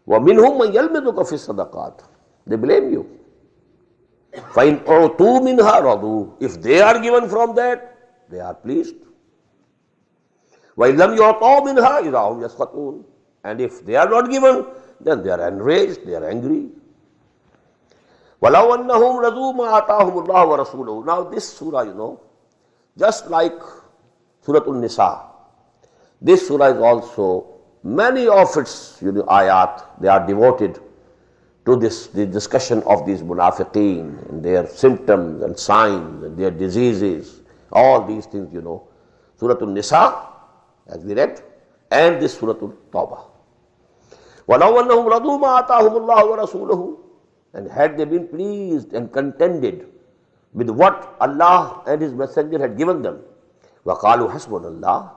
وَمِنْهُمْ مَنْ يَلْمِزُكَ فِي الصَّدَقَاتِ. They blame you. فَإِنْ أُعْطُوا مِنْهَا رَضُوا. If they are given from that, they are pleased. وَإِنْ لَمْ يُعْطَوْا مِنْهَا إِذَا هُمْ يَسْخَطُونَ. And if they are not given, then they are enraged, they are angry. وَلَوْ أَنَّهُمْ رَضُوا مَا آتَاهُمُ اللَّهُ وَرَسُولُهُ. Now this surah, just like Surah An-Nisa, this surah is also, many of its ayat, they are devoted to the discussion of these munafiqeen and their symptoms and signs and their diseases, all these things, Surah An-Nisa, as we read, and this Surah TAUBAH. وَلَوْ أَنَّهُمْ رَضُوا مَا آتَاهُمُ اللَّهُ وَرَسُولُهُ. And had they been pleased and contented with what Allah and His Messenger had given them, وَقَالُوا حَسْبُنَ اللَّهُ.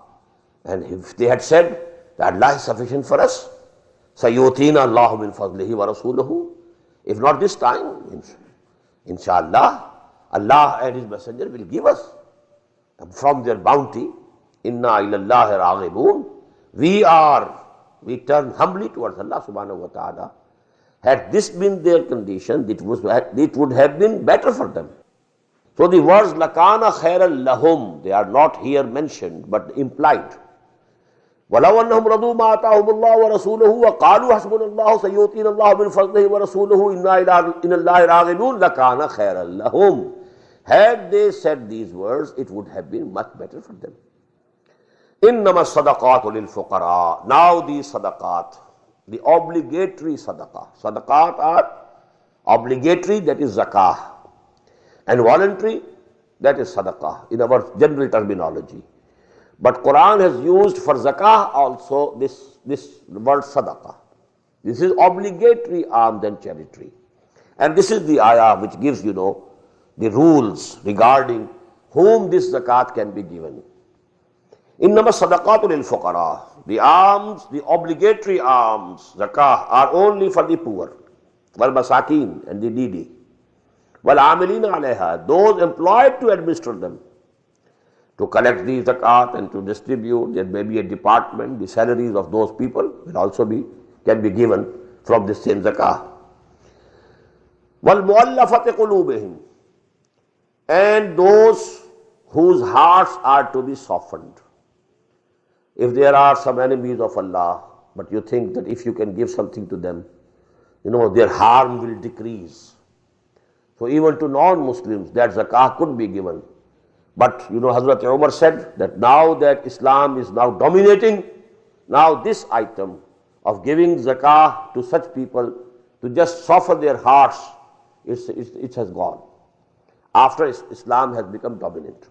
And if they had said that Allah is sufficient for us, سَيُؤْتِينَا اللَّهُ مِنْ فَضْلِهِ وَرَسُولُهُ. If not this time, inshallah, Allah and His Messenger will give us from their bounty. Inna ilallahi raghibun. We turn humbly towards Allah subhanahu wa ta'ala. Had this been their condition, it would have been better for them. So the words lakana khairan lahum, they are not here mentioned but implied. وَلَوْ أَنَّهُمْ رَضُوا مَا آتَاهُمُ اللَّهُ وَرَسُولُهُ وَقَالُوا حَسْبُنَا اللَّهُ سَيُؤْتِينَا اللَّهُ مِنْ فَضْلِهِ وَرَسُولُهُ إِنَّا إِلَى اللَّهِ رَاغِبُونَ لَكَانَ خَيْرًا لَهُمْ. Had they said these words, it would have been much better for them. إِنَّمَا الصَّدَقَاتُ لِلْفُقَرَاءِ. Now these sadaqat, the obligatory sadaqah. Sadaqat are obligatory, that is zakah. And voluntary, that is sadaqah in our general terminology. But Quran has used for zakah also this word sadaqah. This is obligatory alms and charity. And this is the ayah which gives, the rules regarding whom this zakat can be given. Innama sadaqatu lil fuqara. The alms, the obligatory alms, zakah, are only for the poor, wal masakin, and the needy. Wal amilina alayha, those employed to administer them, to collect the zakat and to distribute. There may be a department. The salaries of those people will also can be given from this same zakah. Wal muallafati qulubihim, and those whose hearts are to be softened. If there are some enemies of Allah, but you think that if you can give something to them, their harm will decrease. So even to non-Muslims, that zakah could be given. But Hazrat Umar said that now that Islam is now dominating, now this item of giving zakah to such people to just soften their hearts, it has gone. After Islam has become dominant.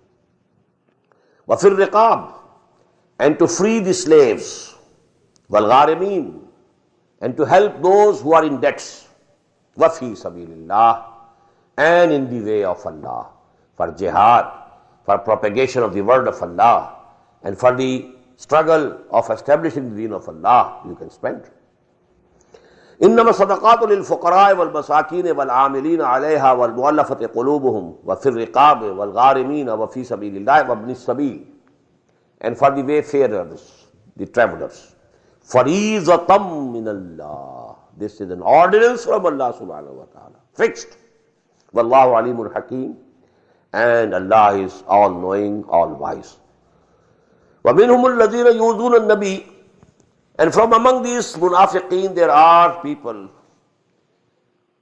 وَفِي الرِّقَابِ, and to free the slaves. وَالْغَارِمِينَ, and to help those who are in debts. وَفِي سَبِيلِ اللَّهِ, and in the way of Allah, for jihad, for propagation of the word of Allah, and for the struggle of establishing the deen of Allah, you can spend. إنما الصدقات للفقراء والمساكين والعاملين عليها والمؤلفة قلوبهم وفي الرقاب والغارمين وفي سبيل الله وابن السبيل, and for the wayfarers, the travelers. فريضة من الله, this is an ordinance from Allah subhanahu wa ta'ala, fixed. Wallahu alimul hakim, and Allah is all knowing, all wise. وَمِنْهُمُ الَّذِينَ يُؤْذُونَ النَّبِيَّ, and from among these munafiqeen there are people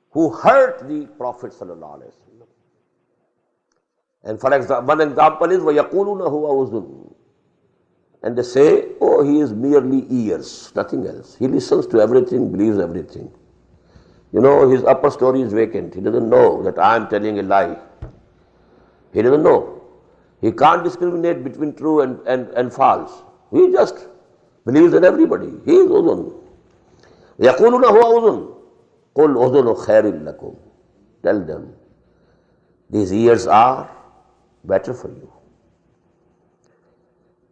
who hurt the Prophet sallallahu alaihi wasallam. And for example, one example is وَيَقُولُونَ هُوَ أُذُنٌ, and they say, oh, he is merely ears, nothing else. He listens to everything, believes everything. His upper story is vacant. He doesn't know that I am telling a lie. He doesn't know. He can't discriminate between true and false. He just believes in everybody. He is udhun. يَقُولُونَ هُوَ أُذُنٌ قُلْ أُذُنُ خَيْرٍ لَكُمْ, tell them, these ears are better for you.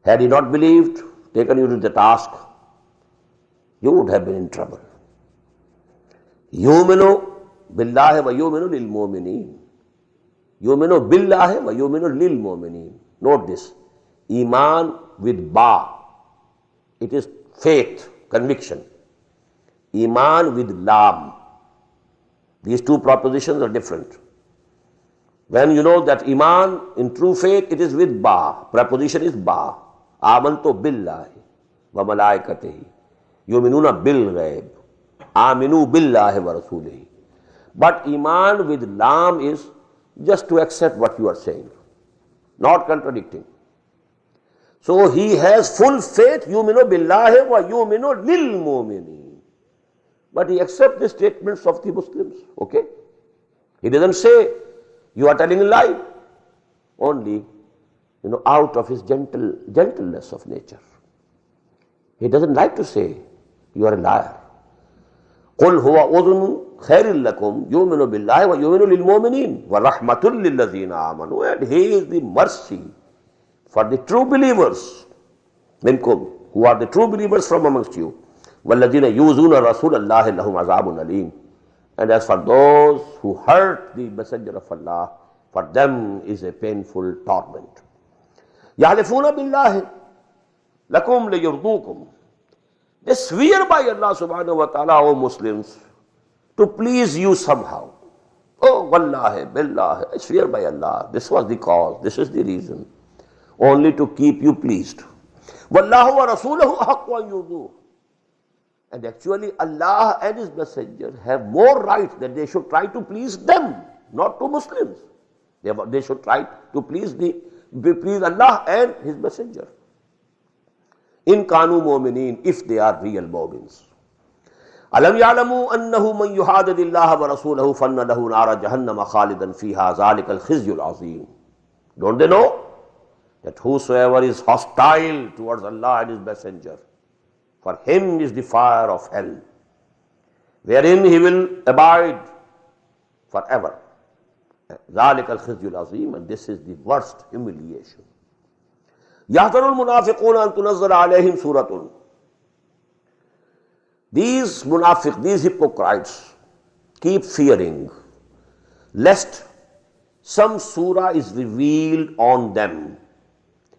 Had he not believed, taken you to the task, you would have been in trouble. يُؤْمِنُ بِاللَّهِ وَيُؤْمِنُ لِلْمُؤْمِنِينَ. يُؤْمِنُ بِاللَّهِ وَيُؤْمِنُ لِلْمُؤْمِنِينَ. Note this, Iman with ba, it is faith, conviction. Iman with lam, these two propositions are different. When you know that Iman in true faith, it is with ba, preposition is ba. Amantu billahi wa malaikatihi yu'minuna bil ghaib aminu billahi wa rasulihi. But Iman with lam is just to accept what you are saying, not contradicting. So he has full faith, yu'minu billahi wa yu'minu lil mu'minin. But he accepts the statements of the Muslims, okay? He doesn't say, you are telling a lie, only, out of his gentleness of nature. He doesn't like to say, you are a liar. قُلْ هُوَ أُذُنٌ خَيْرٍ لَكُمْ يُؤْمِنُ بِاللَّهِ وَيُؤْمِنُ لِلْمُؤْمِنِينَ وَرَحْمَةٌ لِلَّذِينَ آمَنُوا, and he is the mercy for the true believers, minkum, who are the true believers from amongst you. وَالَّذِينَ يُؤْذُونَ رَسُولَ اللَّهِ لَهُمْ عَذَابٌ أَلِيمٌ, and as for those who hurt the messenger of Allah, for them is a painful torment. يَحْلِفُونَ بِاللَّهِ لَكُمْ لِيُرْضُوكُمْ, they swear by Allah subhanahu wa ta'ala, O Muslims, to please you somehow. Oh, wallahi, billahi, I swear by Allah, this was the cause, this is the reason, only to keep you pleased. Wallahu wa rasulahu ahqqu an yurduhu, and actually Allah and His Messenger have more right that they should try to please them, not to Muslims. They should try to please Allah and His Messenger. In kanu mu'minin, if they are real mu'mins. أَلَمْ يَعْلَمُوا أَنَّهُ مَنْ يُحَادِدِ اللَّهَ وَرَسُولَهُ فَإِنَّ لَهُ نَارَ جَهَنَّمَ خَالِدًا فِيهَا ذَلِكَ الْخِزْيُ الْعَظِيمُ. Don't they know that whosoever is hostile towards Allah and His Messenger, for him is the fire of hell, wherein he will abide forever. ذَلِكَ الْخِزْيُ الْعَظِيمُ, and this is the worst humiliation. يَحْذَرُ الْمُنَافِقُونَ أَن تُنَزَّلَ عَلَيْهِمْ سُورَةٌ. These munafiq, these hypocrites keep fearing lest some surah is revealed on them.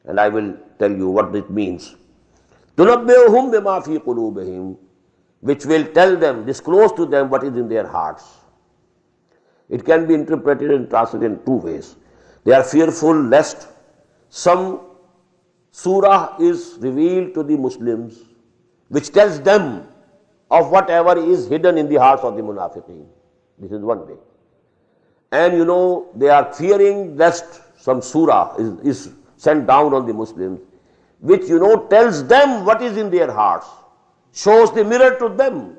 And I will tell you what it means. تُنَبِّئُهُمْ بِمَا فِي قُلُوبِهِمْ, which will tell them, disclose to them what is in their hearts. It can be interpreted and translated in two ways. They are fearful lest some surah is revealed to the Muslims which tells them of whatever is hidden in the hearts of the munafiqeen. This is one way. And they are fearing lest some surah is sent down on the Muslims which tells them what is in their hearts, shows the mirror to them.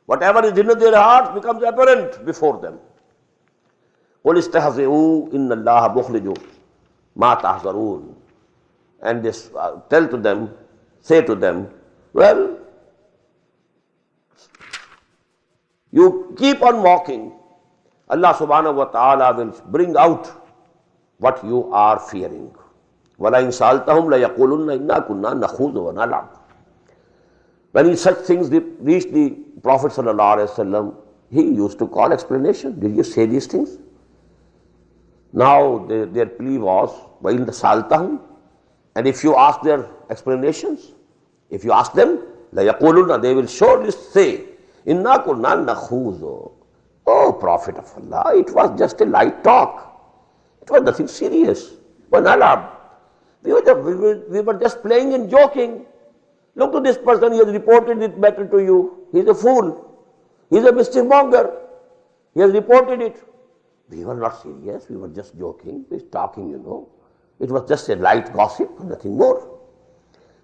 Whatever is in their hearts becomes apparent before them. قُلْ اسْتَهْزِئُوا إِنَّ اللَّهَ مُخْرِجٌ مَا تَحْذَرُونَ. And this tell to them, say to them, well, you keep on mocking. Allah subhanahu wa ta'ala will bring out what you are fearing. وَلَئِنْ سَأَلْتَهُمْ لَيَقُولُنَّ إِنَّا كُنَّا نَخُوضُ وَنَلْعَبُ. When such things reached the Prophet sallallahu alaihi wasallam, he used to call explanation. Did you say these things? Now their plea was, وَإِنْ سَأَلْتَهُمْ, and if you ask their explanations, if you ask them, لَيَقُولُنَّ, they will surely say, إِنَّا كُنَّا نَخُوضُ. Oh, Prophet of Allah, it was just a light talk. It was nothing serious. وَنَلْعَبُ. We were just playing and joking. Look to this person, he has reported it better to you. He is a fool. He is a mischief monger. He has reported it. We were not serious, we were just joking, we were talking, It was just a light gossip, nothing more.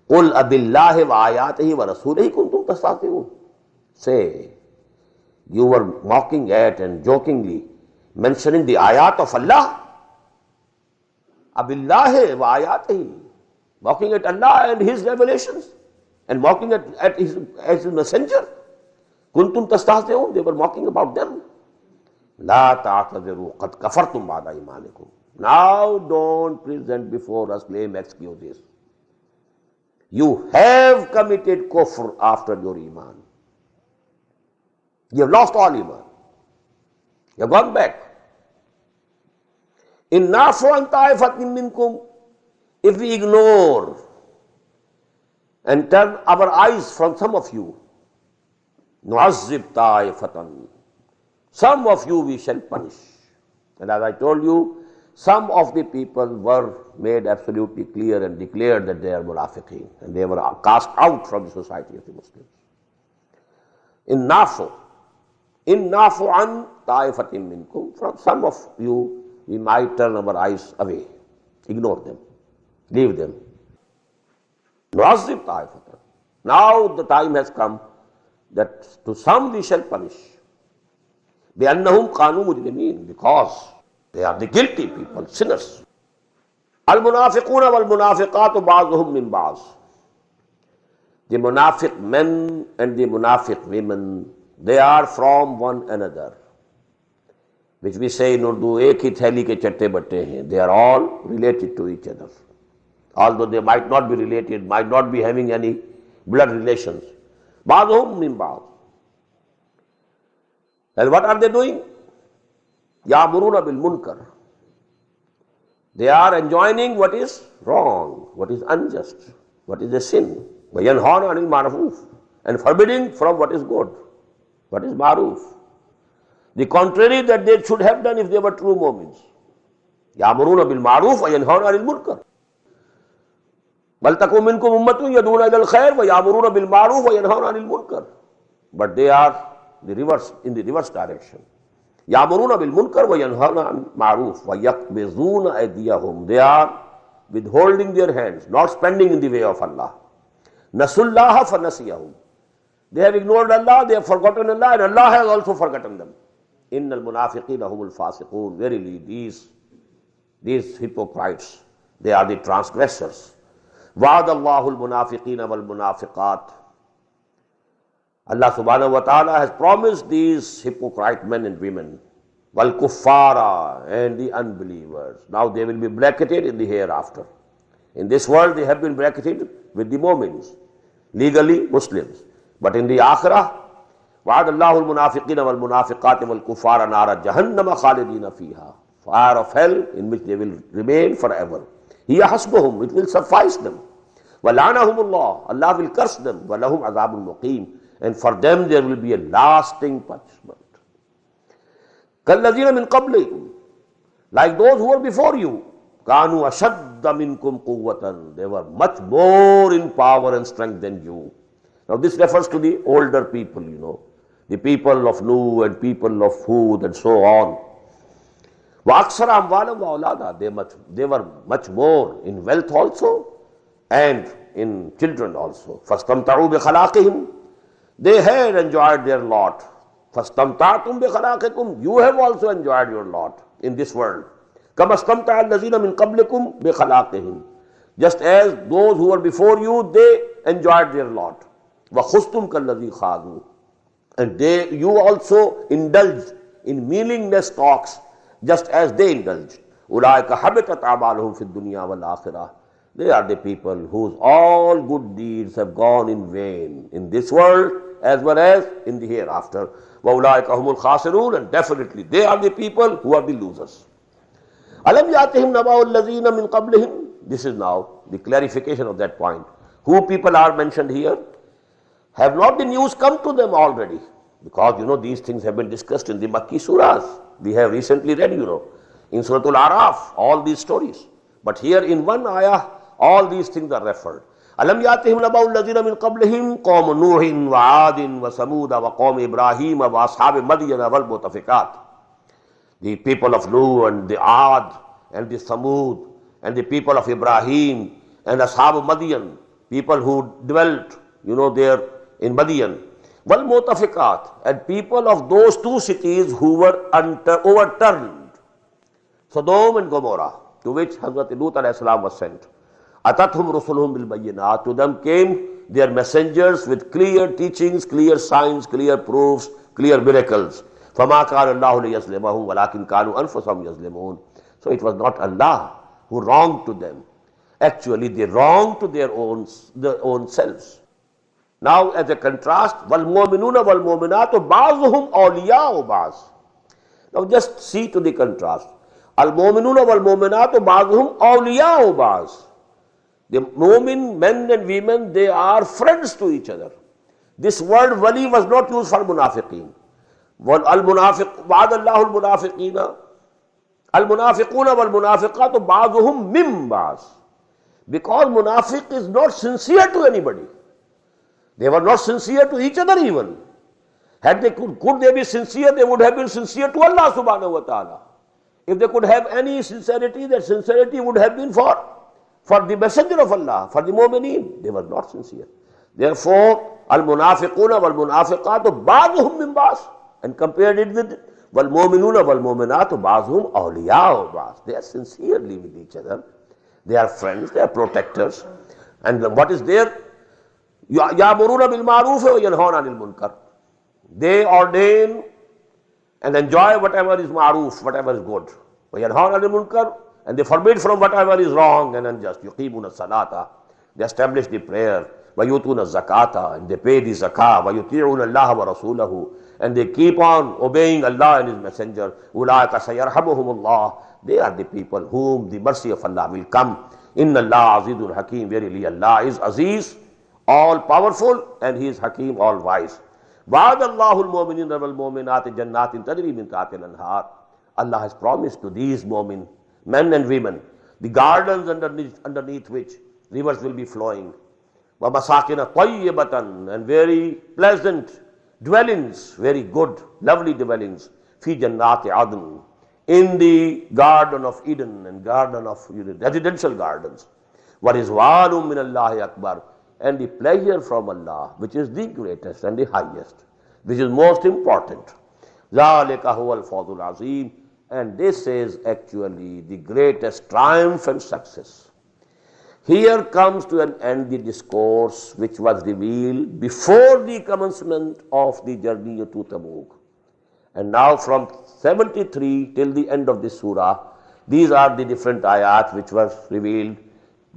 قُلْ أَبِاللَّهِ وَآيَاتِهِ وَرَسُولِهِ كُنْتُمْ تَسْتَهْزِئُونَ. Say, you were mocking at and jokingly mentioning the ayat of Allah. Abillahi wa ayatihi, mocking at Allah and His revelations, and mocking at His messenger. Kuntum tastahzi'un, they were mocking about them. La ta'tadiru qad kafartum ba'da imanikum. Now don't present before us lame excuses. You have committed kufr after your iman. You have lost all iman. You have gone back. In nafu an ta'ifatin minkum, if we ignore and turn our eyes from some of you, nu'azzib ta'ifatan, some of you we shall punish. And as I told you, some of the people were made absolutely clear and declared that they are munafiqeen, and they were cast out from the society of the Muslims. In nafu an ta'ifatin minkum, from some of you we might turn our eyes away, ignore them, leave them. Nu'azzib ta'ifatan. Now the time has come that to some we shall punish. بِأَنَّهُمْ قَانُوا مُجْرِمِينَ, because they are the guilty people, sinners. الْمُنَافِقُونَ وَالْمُنَافِقَاتُ بَعْضُهُمْ مِنْ بَعْضٍ. The munafiq men and the munafiq women, they are from one another. Which we say in Urdu, ek hi theli ke chatte batte hain. They are all related to each other. Although they might not be related, might not be having any blood relations. Ba'dhum min ba'd. And what are they doing? Ya'muruna bil munkar. They are enjoining what is wrong, what is unjust, what is a sin. وَيَنْهَوْنَ عَنِ الْمَعْرُوفِ, and forbidding from what is good, what is ma'ruf. The contrary that they should have done if they were true mu'mins. يَأْمُرُونَ بِالْمَعْرُوفِ وَيَنْهَوْنَ عَنِ الْمُنكَرِ بَلْ تَكُنْ مِنْكُمْ أُمَّةٌ يَدْعُونَ إِلَى الْخَيْرِ وَيَأْمُرُونَ بِالْمَعْرُوفِ وَيَنْهَوْنَ عَنِ الْمُنكَرِ. But they are in the reverse direction. يَأْمُرُونَ بِالْمُنكَرِ وَيَنْهَوْنَ عَنِ الْمَعْرُوفِ وَيَقْبِضُونَ أَيْدِيَهُمْ. They are withholding their hands, not spending in the way of Allah. نَسُوا اللَّهَ فَنَسِيَهُمْ. They have ignored Allah, they have forgotten Allah, and Allah has also forgotten them. Innal munafiqina humul fasiqun. Verily, these hypocrites, they are the transgressors. Wa'adallahu al-munafiqina wal-munafiqat. Allah subhanahu wa ta'ala has promised these hypocrite men and women, wal kuffara, and the unbelievers. Now they will be bracketed in the hereafter. In this world they have been bracketed with the mu'mins, legally Muslims. But in the akhirah, wa'adallahu al-munafiqina wal-munafiqat wal-kuffara nara jahannama khalidina fiha. Fire of hell in which they will remain forever. Hiya hasbuhum, it will suffice them. Wala'anahumullah, Allah will curse them. Walahum azabun muqim, and for them there will be a lasting punishment. Kallazina min qablikum, like those who were before you. Kanu ashadda minkum quwwatan, they were much more in power and strength than you. Now this refers to the older people, the people of Nuh and people of Hud and so on. وَأَكْثَرَ أَمْوَالًا وَأَوْلَادًا, they were much more in wealth also and in children also. فَاسْتَمْتَعُوا بِخَلَاقِهِمْ, they had enjoyed their lot. فَاسْتَمْتَعْتُمْ بِخَلَاقِكُمْ, you have also enjoyed your lot in this world. كَمَا اسْتَمْتَعَ الَّذِينَ مِنْ قَبْلِكُمْ بِخَلَاقِهِمْ, just as those who were before you, they enjoyed their lot. وَخُسْتُمْ كَالَّذِي خَاضُوا, and you also indulged in meaningless talks, just as they indulged. أُولَٰئِكَ حَبِطَتْ أَعْمَالُهُمْ فِي الدُّنْيَا وَالْآخِرَةِ, they are the people whose all good deeds have gone in vain in this world as well as in the hereafter. وَأُولَٰئِكَ هُمُ الْخَاسِرُونَ, and definitely they are the people who are the losers. أَلَمْ يَأْتِهِمْ نَبَأُ الَّذِينَ مِنْ قَبْلِهِمْ, this is now the clarification of that point. Who people are mentioned here? Have not the news come to them already? Because these things have been discussed in the Makki surahs. We have recently read, in Surah Al-Araf, all these stories. But here in one ayah, all these things are referred. أَلَمْ يَأْتِهِمْ نَبَأُ الَّذِينَ مِنْ قَبْلِهِمْ قَوْمُ نُوحٍ وَعَادٍ وَثَمُودَ وَقَوْمِ إِبْرَاهِيمَ وَأَصْحَابِ مَدْيَنَ وَالْمُؤْتَفِكَاتِ, the people of Nuh and the Aad and the Thamud and the people of Ibrahim and Ashab Madian, people who dwelt, there in Madian. Wal-Mutafikat, and people of those two cities who were overturned, Sodom and Gomorrah, to which Hazrat Lut alayhi salam was sent. Atathum rusuluhum bil bayyinat, to them came their messengers with clear teachings, clear signs, clear proofs, clear miracles. فَمَا كَانَ اللَّهُ لِيَظْلِمَهُمْ وَلَكِنْ كَانُوا أَنفُسَهُمْ يَظْلِمُونَ. So it was not Allah who wronged to them. Actually, they wronged to their own selves. Now, as a contrast, وَالْمُؤْمِنُونَ وَالْمُؤْمِنَاتُ بَعْضُهُمْ أَوْلِيَاءُ بَعْضٍ. Now, just see to the contrast. الْمُؤْمِنُونَ وَالْمُؤْمِنَاتُ بَعْضُهُمْ أَوْلِيَاءُ بَعْضٍ. The mu'min, men and women, they are friends to each other. This word wali was not used for munafiqeen. Al-munafiq, wa'adallahu al-munafiqina, al-munafiquna wal-munafiqatu ba'duhum min ba'd. Because munafiq is not sincere to anybody. They were not sincere to each other even. Had they could they be sincere, they would have been sincere to Allah subhanahu wa ta'ala. If they could have any sincerity, that sincerity would have been for the messenger of Allah, for the mu'mineen. They were not sincere. Therefore, al-munafiquna wal-munafiqatu ba'duhum min ba'd, and compared it with wal-mu'minuna wal-mu'minatu ba'duhum awliya'u ba'd. They are sincerely with each other. They are friends, they are protectors. And what is there? يَأْمُرُونَ بِالْمَعْرُوفِ وَيَنْهَوْنَ عَنِ الْمُنْكَرِ. They ordain and enjoy whatever is ma'roof, whatever is good. وَيَنْهَوْنَ عَنِ الْمُنْكَرِ, and they forbid from whatever is wrong and unjust. يُقِيمُونَ الصَّلَاةَ, they establish the prayer. وَيُؤْتُونَ الزَّكَاةَ, and they pay the zakah. وَيُطِيعُونَ اللَّهَ وَرَسُولَهُ, and they keep on obeying Allah and His Messenger. أُولَٰئِكَ سَيَرْحَمُهُمُ اللَّهُ, they are the people whom the mercy of Allah will come. إِنَّ اللَّهَ عَزِيزٌ حَكِيمٌ, verily Allah is Aziz, all powerful, and He is Hakim, all wise. وَعَدَ اللَّهُ الْمُؤْمِنِينَ وَالْمُؤْمِنَاتِ جَنَّاتٍ تَجْرِي مِن تَحْتِهَا الْأَنْهَارُ. Allah has promised to these mu'min, men and women, the gardens underneath which rivers will be flowing. وَمَسَاكِنَ طَيِّبَةً, and very pleasant dwellings, very good, lovely dwellings. فِي جَنَّاتِ عَدْنٍ, in the garden of Eden and garden of residential gardens. وَرِضْوَانٌ مِّنَ اللَّهِ أَكْبَرُ, and the pleasure from Allah, which is the greatest and the highest, which is most important. ذَلِكَ هُوَ الْفَوْزُ الْعَظِيمُ. And this is actually the greatest triumph and success. Here comes to an end the discourse which was revealed before the commencement of the journey to Tabuk. And now from 73 till the end of this surah, these are the different ayat which were revealed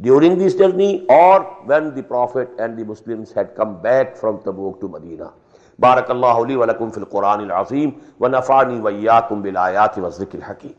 during this journey or when the Prophet and the Muslims had come back from Tabuk to Medina. Barakallahu li wa lakum fil Qur'an al-Azim wa nafa'ani wa iyyakum bil ayati wa zikril hakim.